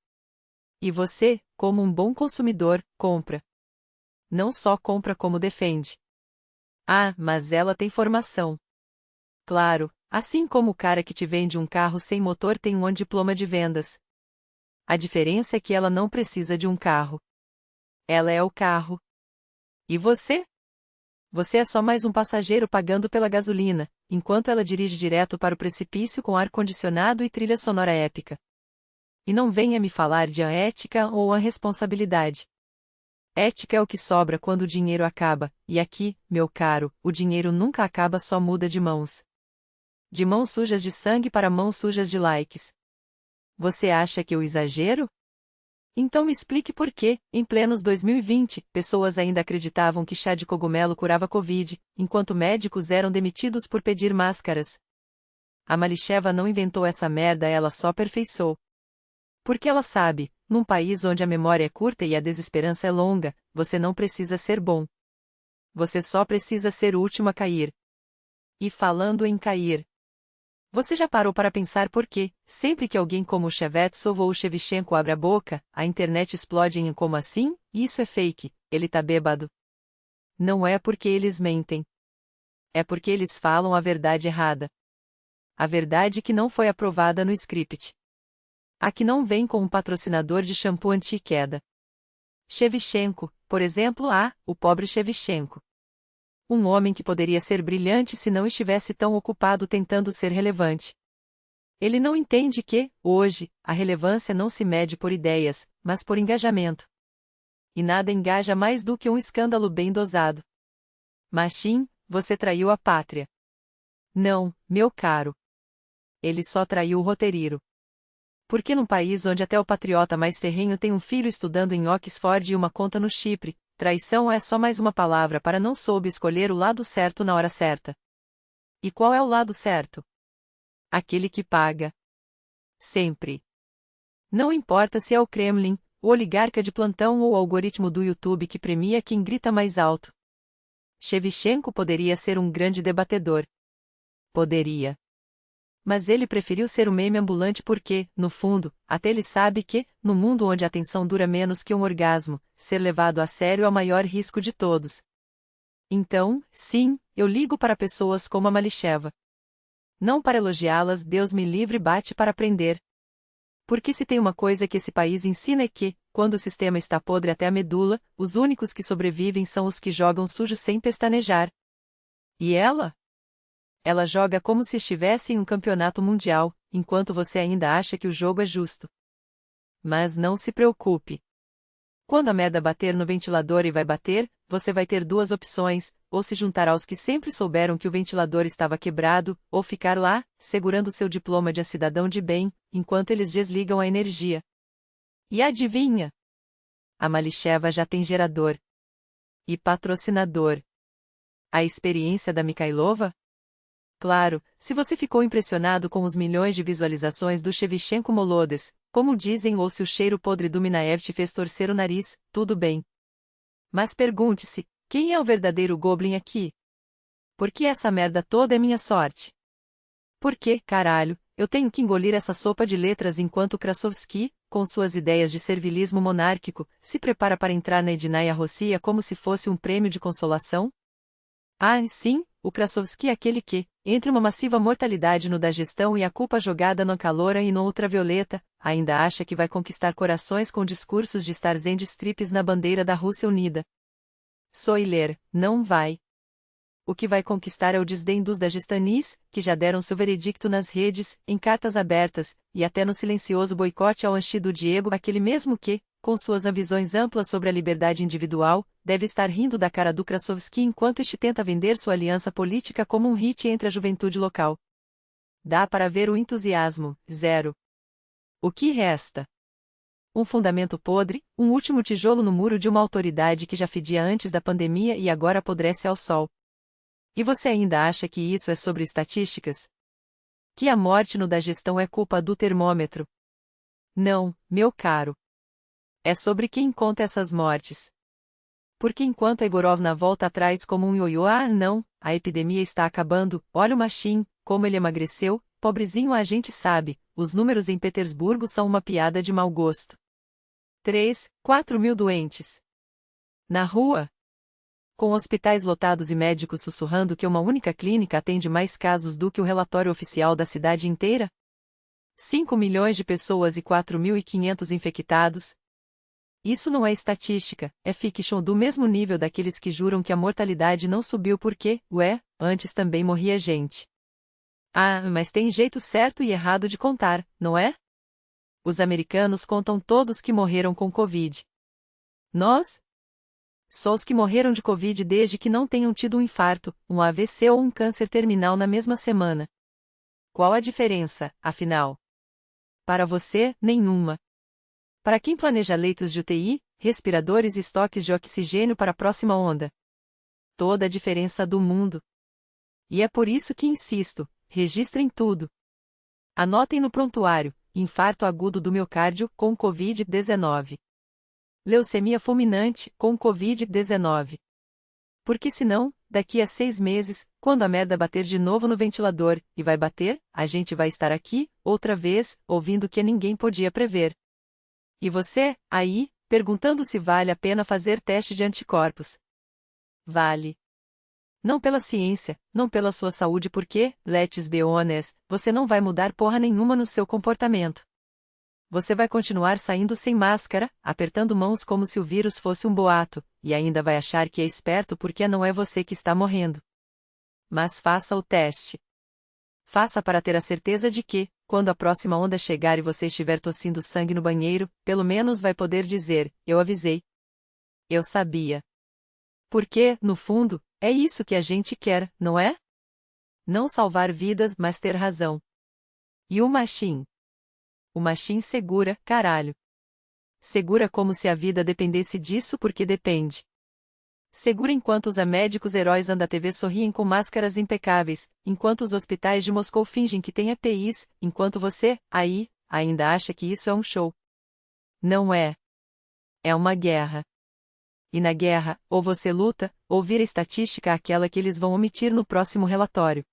E você, como um bom consumidor, compra. Não só compra como defende. Ah, mas ela tem formação. Claro, assim como o cara que te vende um carro sem motor tem um diploma de vendas. A diferença é que ela não precisa de um carro. Ela é o carro. E você? Você é só mais um passageiro pagando pela gasolina, enquanto ela dirige direto para o precipício com ar-condicionado e trilha sonora épica. E não venha me falar de a ética ou a responsabilidade. Ética é o que sobra quando o dinheiro acaba, e aqui, meu caro, o dinheiro nunca acaba, só muda de mãos. De mãos sujas de sangue para mãos sujas de likes. Você acha que eu exagero? Então me explique por que, em plenos 2020, pessoas ainda acreditavam que chá de cogumelo curava Covid, enquanto médicos eram demitidos por pedir máscaras. A Malicheva não inventou essa merda, ela só aperfeiçoou. Porque ela sabe, num país onde a memória é curta e a desesperança é longa, você não precisa ser bom. Você só precisa ser o último a cair. E falando em cair, você já parou para pensar por que, sempre que alguém como o Shevtsov ou o Shevchenko abre a boca, a internet explode em como assim? Isso é fake, ele tá bêbado. Não é porque eles mentem. É porque eles falam a verdade errada. A verdade que não foi aprovada no script. A que não vem com um patrocinador de shampoo anti-queda. Shevchenko, por exemplo, o pobre Shevchenko. Um homem que poderia ser brilhante se não estivesse tão ocupado tentando ser relevante. Ele não entende que, hoje, a relevância não se mede por ideias, mas por engajamento. E nada engaja mais do que um escândalo bem dosado. Machim, você traiu a pátria. Não, meu caro. Ele só traiu o roteiriero. Porque num país onde até o patriota mais ferrenho tem um filho estudando em Oxford e uma conta no Chipre, traição é só mais uma palavra para não soube escolher o lado certo na hora certa. E qual é o lado certo? Aquele que paga. Sempre. Não importa se é o Kremlin, o oligarca de plantão ou o algoritmo do YouTube que premia quem grita mais alto. Shevchenko poderia ser um grande debatedor. Poderia. Mas ele preferiu ser um meme ambulante porque, no fundo, até ele sabe que, no mundo onde a tensão dura menos que um orgasmo, ser levado a sério é o maior risco de todos. Então, sim, eu ligo para pessoas como a Malisheva. Não para elogiá-las, Deus me livre, bate para aprender. Porque se tem uma coisa que esse país ensina é que, quando o sistema está podre até a medula, os únicos que sobrevivem são os que jogam sujo sem pestanejar. E ela? Ela joga como se estivesse em um campeonato mundial, enquanto você ainda acha que o jogo é justo. Mas não se preocupe. Quando a merda bater no ventilador e vai bater, você vai ter duas opções, ou se juntar aos que sempre souberam que o ventilador estava quebrado, ou ficar lá, segurando seu diploma de cidadão de bem, enquanto eles desligam a energia. E adivinha? A Malisheva já tem gerador. E patrocinador. A experiência da Mikhailova? Claro, se você ficou impressionado com os milhões de visualizações do Shevchenko Molodes, como dizem, ou se o cheiro podre do Minaev te fez torcer o nariz, tudo bem. Mas pergunte-se, quem é o verdadeiro Goblin aqui? Por que essa merda toda é minha sorte? Por que, caralho, eu tenho que engolir essa sopa de letras enquanto Krasovsky, com suas ideias de servilismo monárquico, se prepara para entrar na Ednaya Rossia como se fosse um prêmio de consolação? Ah, sim, o Krasovsky é aquele que, entre uma massiva mortalidade no da gestão e a culpa jogada no calora e no ultravioleta, ainda acha que vai conquistar corações com discursos de Starzende strips na bandeira da Rússia Unida. Soiler, não vai. O que vai conquistar é o desdém dos dagestanis, que já deram seu veredicto nas redes, em cartas abertas, e até no silencioso boicote ao Anchi do Diego, aquele mesmo que, com suas visões amplas sobre a liberdade individual, deve estar rindo da cara do Krasovsky enquanto este tenta vender sua aliança política como um hit entre a juventude local. Dá para ver o entusiasmo, zero. O que resta? Um fundamento podre, um último tijolo no muro de uma autoridade que já fedia antes da pandemia e agora apodrece ao sol. E você ainda acha que isso é sobre estatísticas? Que a morte no da gestão é culpa do termômetro? Não, meu caro. É sobre quem conta essas mortes. Porque enquanto Egorovna volta atrás como um ioiô, ah não, a epidemia está acabando, olha o Machim, como ele emagreceu, pobrezinho, a gente sabe, os números em Petersburgo são uma piada de mau gosto. 3, 4 mil doentes. Na rua? Com hospitais lotados e médicos sussurrando que uma única clínica atende mais casos do que o relatório oficial da cidade inteira? 5 milhões de pessoas e 4.500 infectados. Isso não é estatística, é fiction do mesmo nível daqueles que juram que a mortalidade não subiu porque, antes também morria gente. Ah, mas tem jeito certo e errado de contar, não é? Os americanos contam todos que morreram com Covid. Nós? Só os que morreram de Covid desde que não tenham tido um infarto, um AVC ou um câncer terminal na mesma semana. Qual a diferença, afinal? Para você, nenhuma. Para quem planeja leitos de UTI, respiradores e estoques de oxigênio para a próxima onda. Toda a diferença do mundo. E é por isso que insisto, registrem tudo. Anotem no prontuário, infarto agudo do miocárdio com Covid-19. Leucemia fulminante com Covid-19. Porque senão, daqui a 6 meses, quando a merda bater de novo no ventilador, e vai bater, a gente vai estar aqui, outra vez, ouvindo o que ninguém podia prever. E você, aí, perguntando se vale a pena fazer teste de anticorpos. Vale. Não pela ciência, não pela sua saúde porque, let's be honest, você não vai mudar porra nenhuma no seu comportamento. você vai continuar saindo sem máscara, apertando mãos como se o vírus fosse um boato, e ainda vai achar que é esperto porque não é você que está morrendo. Mas faça o teste. Faça para ter a certeza de que, quando a próxima onda chegar e você estiver tossindo sangue no banheiro, pelo menos vai poder dizer: eu avisei. Eu sabia. Porque, no fundo, é isso que a gente quer, não é? Não salvar vidas, mas ter razão. E o machine? O machine segura, caralho. Segura como se a vida dependesse disso porque depende. Segura enquanto os médicos heróis da TV sorriem com máscaras impecáveis, enquanto os hospitais de Moscou fingem que têm EPIs, enquanto você, aí, ainda acha que isso é um show. Não é. É uma guerra. E na guerra, ou você luta, ou vira estatística aquela que eles vão omitir no próximo relatório.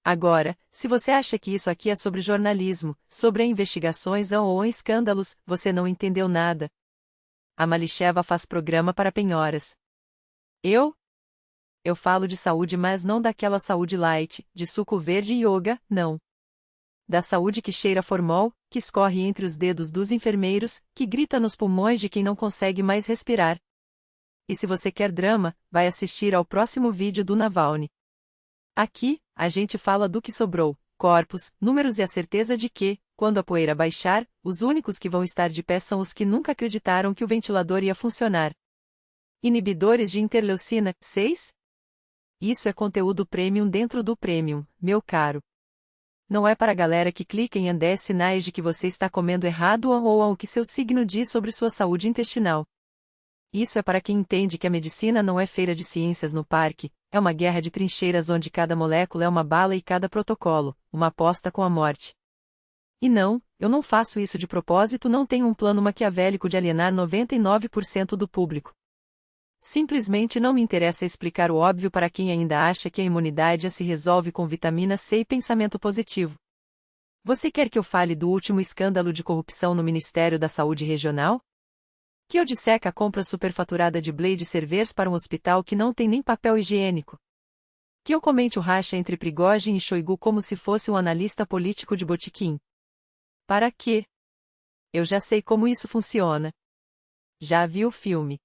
Agora, se você acha que isso aqui é sobre jornalismo, sobre investigações ou escândalos, você não entendeu nada. A Malicheva faz programa para penhoras. Eu falo de saúde, mas não daquela saúde light, de suco verde e yoga, não. Da saúde que cheira formol, que escorre entre os dedos dos enfermeiros, que grita nos pulmões de quem não consegue mais respirar. E se você quer drama, vai assistir ao próximo vídeo do Navalny. Aqui, a gente fala do que sobrou, corpos, números e a certeza de que, quando a poeira baixar, os únicos que vão estar de pé são os que nunca acreditaram que o ventilador ia funcionar. Inibidores de interleucina 6? Isso é conteúdo premium dentro do premium, meu caro. Não é para a galera que clica em 10 sinais de que você está comendo errado ou ao que seu signo diz sobre sua saúde intestinal. Isso é para quem entende que a medicina não é feira de ciências no parque, é uma guerra de trincheiras onde cada molécula é uma bala e cada protocolo, uma aposta com a morte. E não, eu não faço isso de propósito, não tenho um plano maquiavélico de alienar 99% do público. Simplesmente não me interessa explicar o óbvio para quem ainda acha que a imunidade se resolve com vitamina C e pensamento positivo. Você quer que eu fale do último escândalo de corrupção no Ministério da Saúde Regional? Que eu disseca a compra superfaturada de Blade servers para um hospital que não tem nem papel higiênico? Que eu comente o racha entre Prigozhin e Shoigu como se fosse um analista político de botequim? Para quê? Eu já sei como isso funciona. Já vi o filme.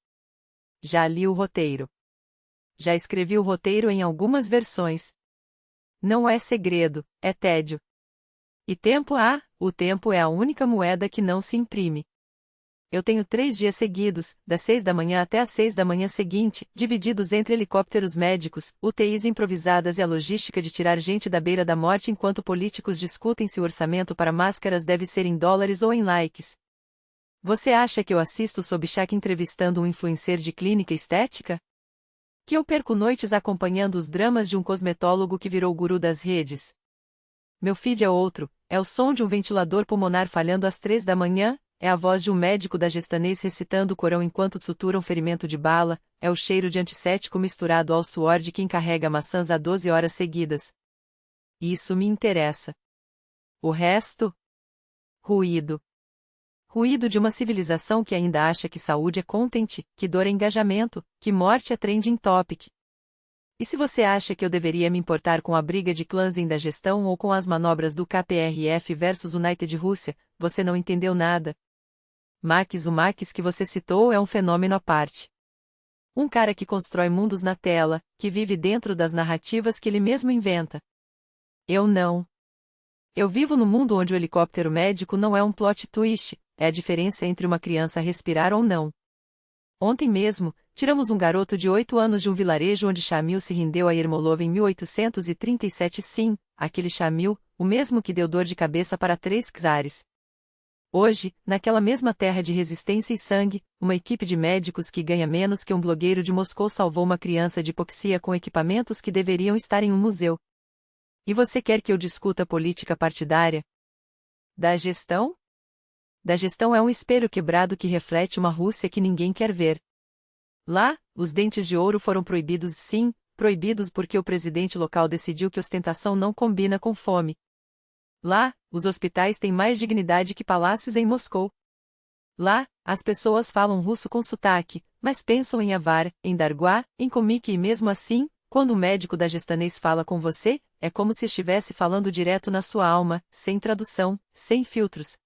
Já li o roteiro. Já escrevi o roteiro em algumas versões. Não é segredo, é tédio. E tempo? O tempo é a única moeda que não se imprime. Eu tenho 3 dias seguidos, das 6 da manhã até as 6 da manhã seguinte, divididos entre helicópteros médicos, UTIs improvisadas e a logística de tirar gente da beira da morte enquanto políticos discutem se o orçamento para máscaras deve ser em dólares ou em likes. Você acha que eu assisto Sobchak entrevistando um influencer de clínica estética? Que eu perco noites acompanhando os dramas de um cosmetólogo que virou guru das redes? Meu feed é outro, é o som de um ventilador pulmonar falhando às 3 da manhã, é a voz de um médico da gestanês recitando o Corão enquanto sutura um ferimento de bala, é o cheiro de antisséptico misturado ao suor de quem carrega maçãs há 12 horas seguidas. Isso me interessa. O resto? Ruído. Ruído de uma civilização que ainda acha que saúde é content, que dor é engajamento, que morte é trending topic. E se você acha que eu deveria me importar com a briga de clãs da gestão ou com as manobras do KPRF versus United Rússia, você não entendeu nada. O Max que você citou é um fenômeno à parte. Um cara que constrói mundos na tela, que vive dentro das narrativas que ele mesmo inventa. Eu não. Eu vivo no mundo onde o helicóptero médico não é um plot twist, é a diferença entre uma criança respirar ou não. Ontem mesmo, tiramos um garoto de 8 anos de um vilarejo onde Shamil se rendeu a Yermolov em 1837. Sim, aquele Shamil, o mesmo que deu dor de cabeça para 3 czares. Hoje, naquela mesma terra de resistência e sangue, uma equipe de médicos que ganha menos que um blogueiro de Moscou salvou uma criança de hipoxia com equipamentos que deveriam estar em um museu. E você quer que eu discuta política partidária? Da gestão? Da gestão é um espelho quebrado que reflete uma Rússia que ninguém quer ver. Lá, os dentes de ouro foram proibidos, sim, proibidos porque o presidente local decidiu que ostentação não combina com fome. Lá, os hospitais têm mais dignidade que palácios em Moscou. Lá, as pessoas falam russo com sotaque, mas pensam em avar, em darguá, em comique e mesmo assim, quando o médico da gestanês fala com você, é como se estivesse falando direto na sua alma, sem tradução, sem filtros.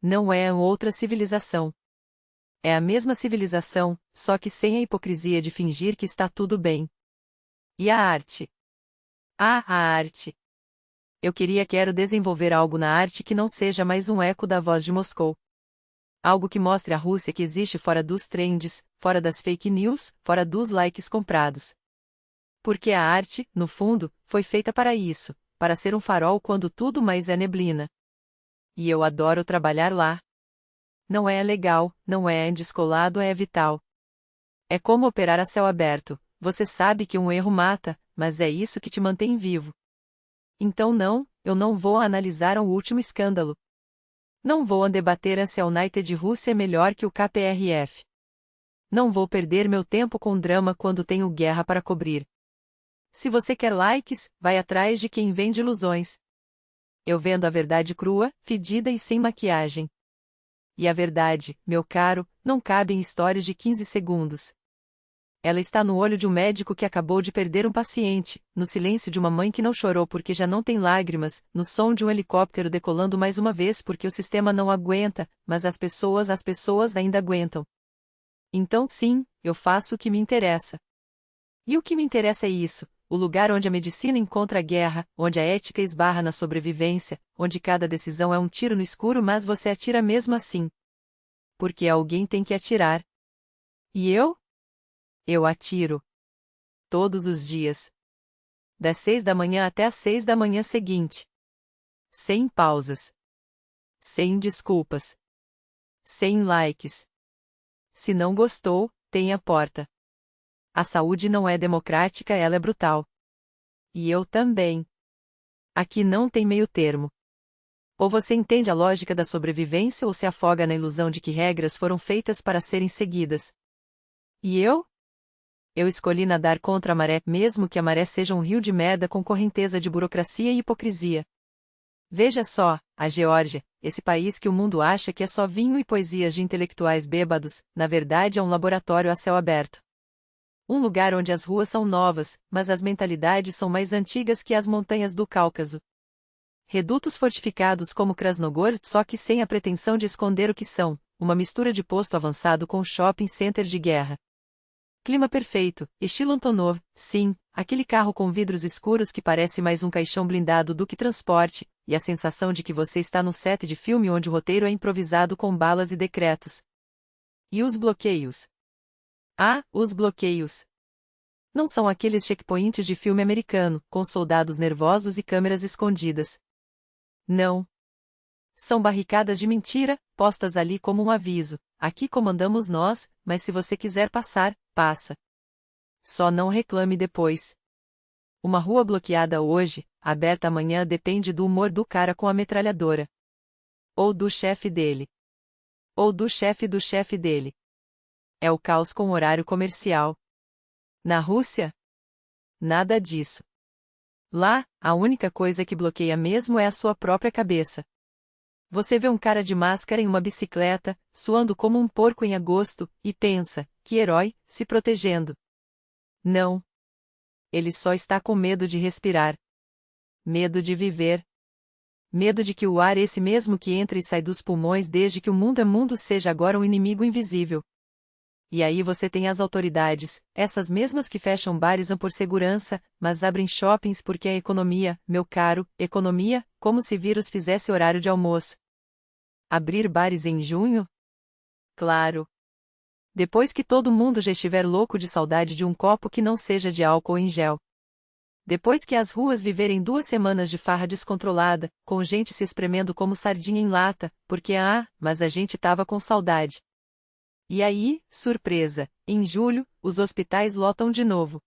Não é outra civilização. É a mesma civilização, só que sem a hipocrisia de fingir que está tudo bem. E a arte? Ah, a arte. Eu quero desenvolver algo na arte que não seja mais um eco da voz de Moscou. Algo que mostre a Rússia que existe fora dos trends, fora das fake news, fora dos likes comprados. Porque a arte, no fundo, foi feita para isso, para ser um farol quando tudo mais é neblina. E eu adoro trabalhar lá. Não é legal, não é descolado, é vital. É como operar a céu aberto, você sabe que um erro mata, mas é isso que te mantém vivo. Então não, eu não vou analisar o último escândalo. Não vou debater se a United Rússia é melhor que o KPRF. Não vou perder meu tempo com drama quando tenho guerra para cobrir. Se você quer likes, vai atrás de quem vende ilusões. Eu vendo a verdade crua, fedida e sem maquiagem. E a verdade, meu caro, não cabe em histórias de 15 segundos. Ela está no olho de um médico que acabou de perder um paciente, no silêncio de uma mãe que não chorou porque já não tem lágrimas, no som de um helicóptero decolando mais uma vez porque o sistema não aguenta, mas as pessoas ainda aguentam. Então sim, eu faço o que me interessa. E o que me interessa é isso, o lugar onde a medicina encontra a guerra, onde a ética esbarra na sobrevivência, onde cada decisão é um tiro no escuro mas você atira mesmo assim. Porque alguém tem que atirar. E eu? Eu atiro. Todos os dias. Das 6 da manhã até as 6 da manhã seguinte. Sem pausas. Sem desculpas. Sem likes. Se não gostou, tem a porta. A saúde não é democrática, ela é brutal. E eu também. Aqui não tem meio termo. Ou você entende a lógica da sobrevivência ou se afoga na ilusão de que regras foram feitas para serem seguidas. E eu? Eu escolhi nadar contra a maré, mesmo que a maré seja um rio de merda com correnteza de burocracia e hipocrisia. Veja só, a Geórgia, esse país que o mundo acha que é só vinho e poesias de intelectuais bêbados, na verdade é um laboratório a céu aberto. Um lugar onde as ruas são novas, mas as mentalidades são mais antigas que as montanhas do Cáucaso. Redutos fortificados como Krasnogorsk, só que sem a pretensão de esconder o que são, uma mistura de posto avançado com shopping center de guerra. Clima perfeito, estilo Antonov, sim, aquele carro com vidros escuros que parece mais um caixão blindado do que transporte, e a sensação de que você está no set de filme onde o roteiro é improvisado com balas e decretos. E os bloqueios? Ah, os bloqueios. Não são aqueles checkpoints de filme americano, com soldados nervosos e câmeras escondidas. Não. São barricadas de mentira, postas ali como um aviso. Aqui comandamos nós, mas se você quiser passar, passa. Só não reclame depois. Uma rua bloqueada hoje, aberta amanhã depende do humor do cara com a metralhadora. Ou do chefe dele. Ou do chefe dele. É o caos com horário comercial. Na Rússia? Nada disso. Lá, a única coisa que bloqueia mesmo é a sua própria cabeça. Você vê um cara de máscara em uma bicicleta, suando como um porco em agosto, e pensa, que herói, se protegendo. Não. Ele só está com medo de respirar. Medo de viver. Medo de que o ar esse mesmo que entra e sai dos pulmões desde que o mundo é mundo seja agora um inimigo invisível. E aí você tem as autoridades, essas mesmas que fecham bares por segurança, mas abrem shoppings porque é economia, meu caro, economia, como se vírus fizesse horário de almoço. Abrir bares em junho? Claro. Depois que todo mundo já estiver louco de saudade de um copo que não seja de álcool em gel. Depois que as ruas viverem 2 semanas de farra descontrolada, com gente se espremendo como sardinha em lata, porque mas a gente tava com saudade. E aí, surpresa, em julho, os hospitais lotam de novo.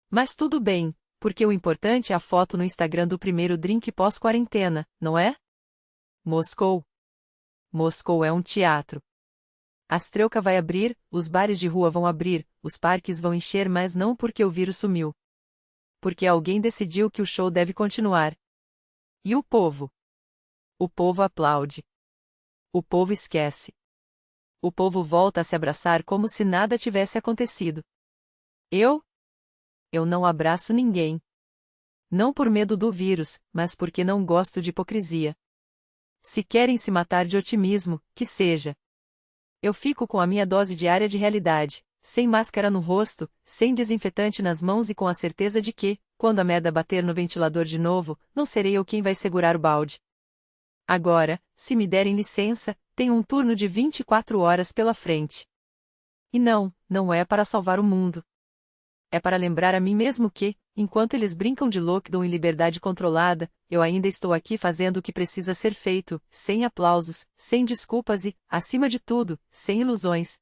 Mas tudo bem, porque o importante é a foto no Instagram do primeiro drink pós-quarentena, não é? Moscou. Moscou é um teatro. A Strelka vai abrir, os bares de rua vão abrir, os parques vão encher, mas não porque o vírus sumiu. Porque alguém decidiu que o show deve continuar. E o povo? O povo aplaude. O povo esquece. O povo volta a se abraçar como se nada tivesse acontecido. Eu? Eu não abraço ninguém. Não por medo do vírus, mas porque não gosto de hipocrisia. Se querem se matar de otimismo, que seja. Eu fico com a minha dose diária de realidade, sem máscara no rosto, sem desinfetante nas mãos e com a certeza de que, quando a merda bater no ventilador de novo, não serei eu quem vai segurar o balde. Agora, se me derem licença, tenho um turno de 24 horas pela frente. E não é para salvar o mundo. É para lembrar a mim mesmo que, enquanto eles brincam de lockdown e liberdade controlada, eu ainda estou aqui fazendo o que precisa ser feito, sem aplausos, sem desculpas e, acima de tudo, sem ilusões.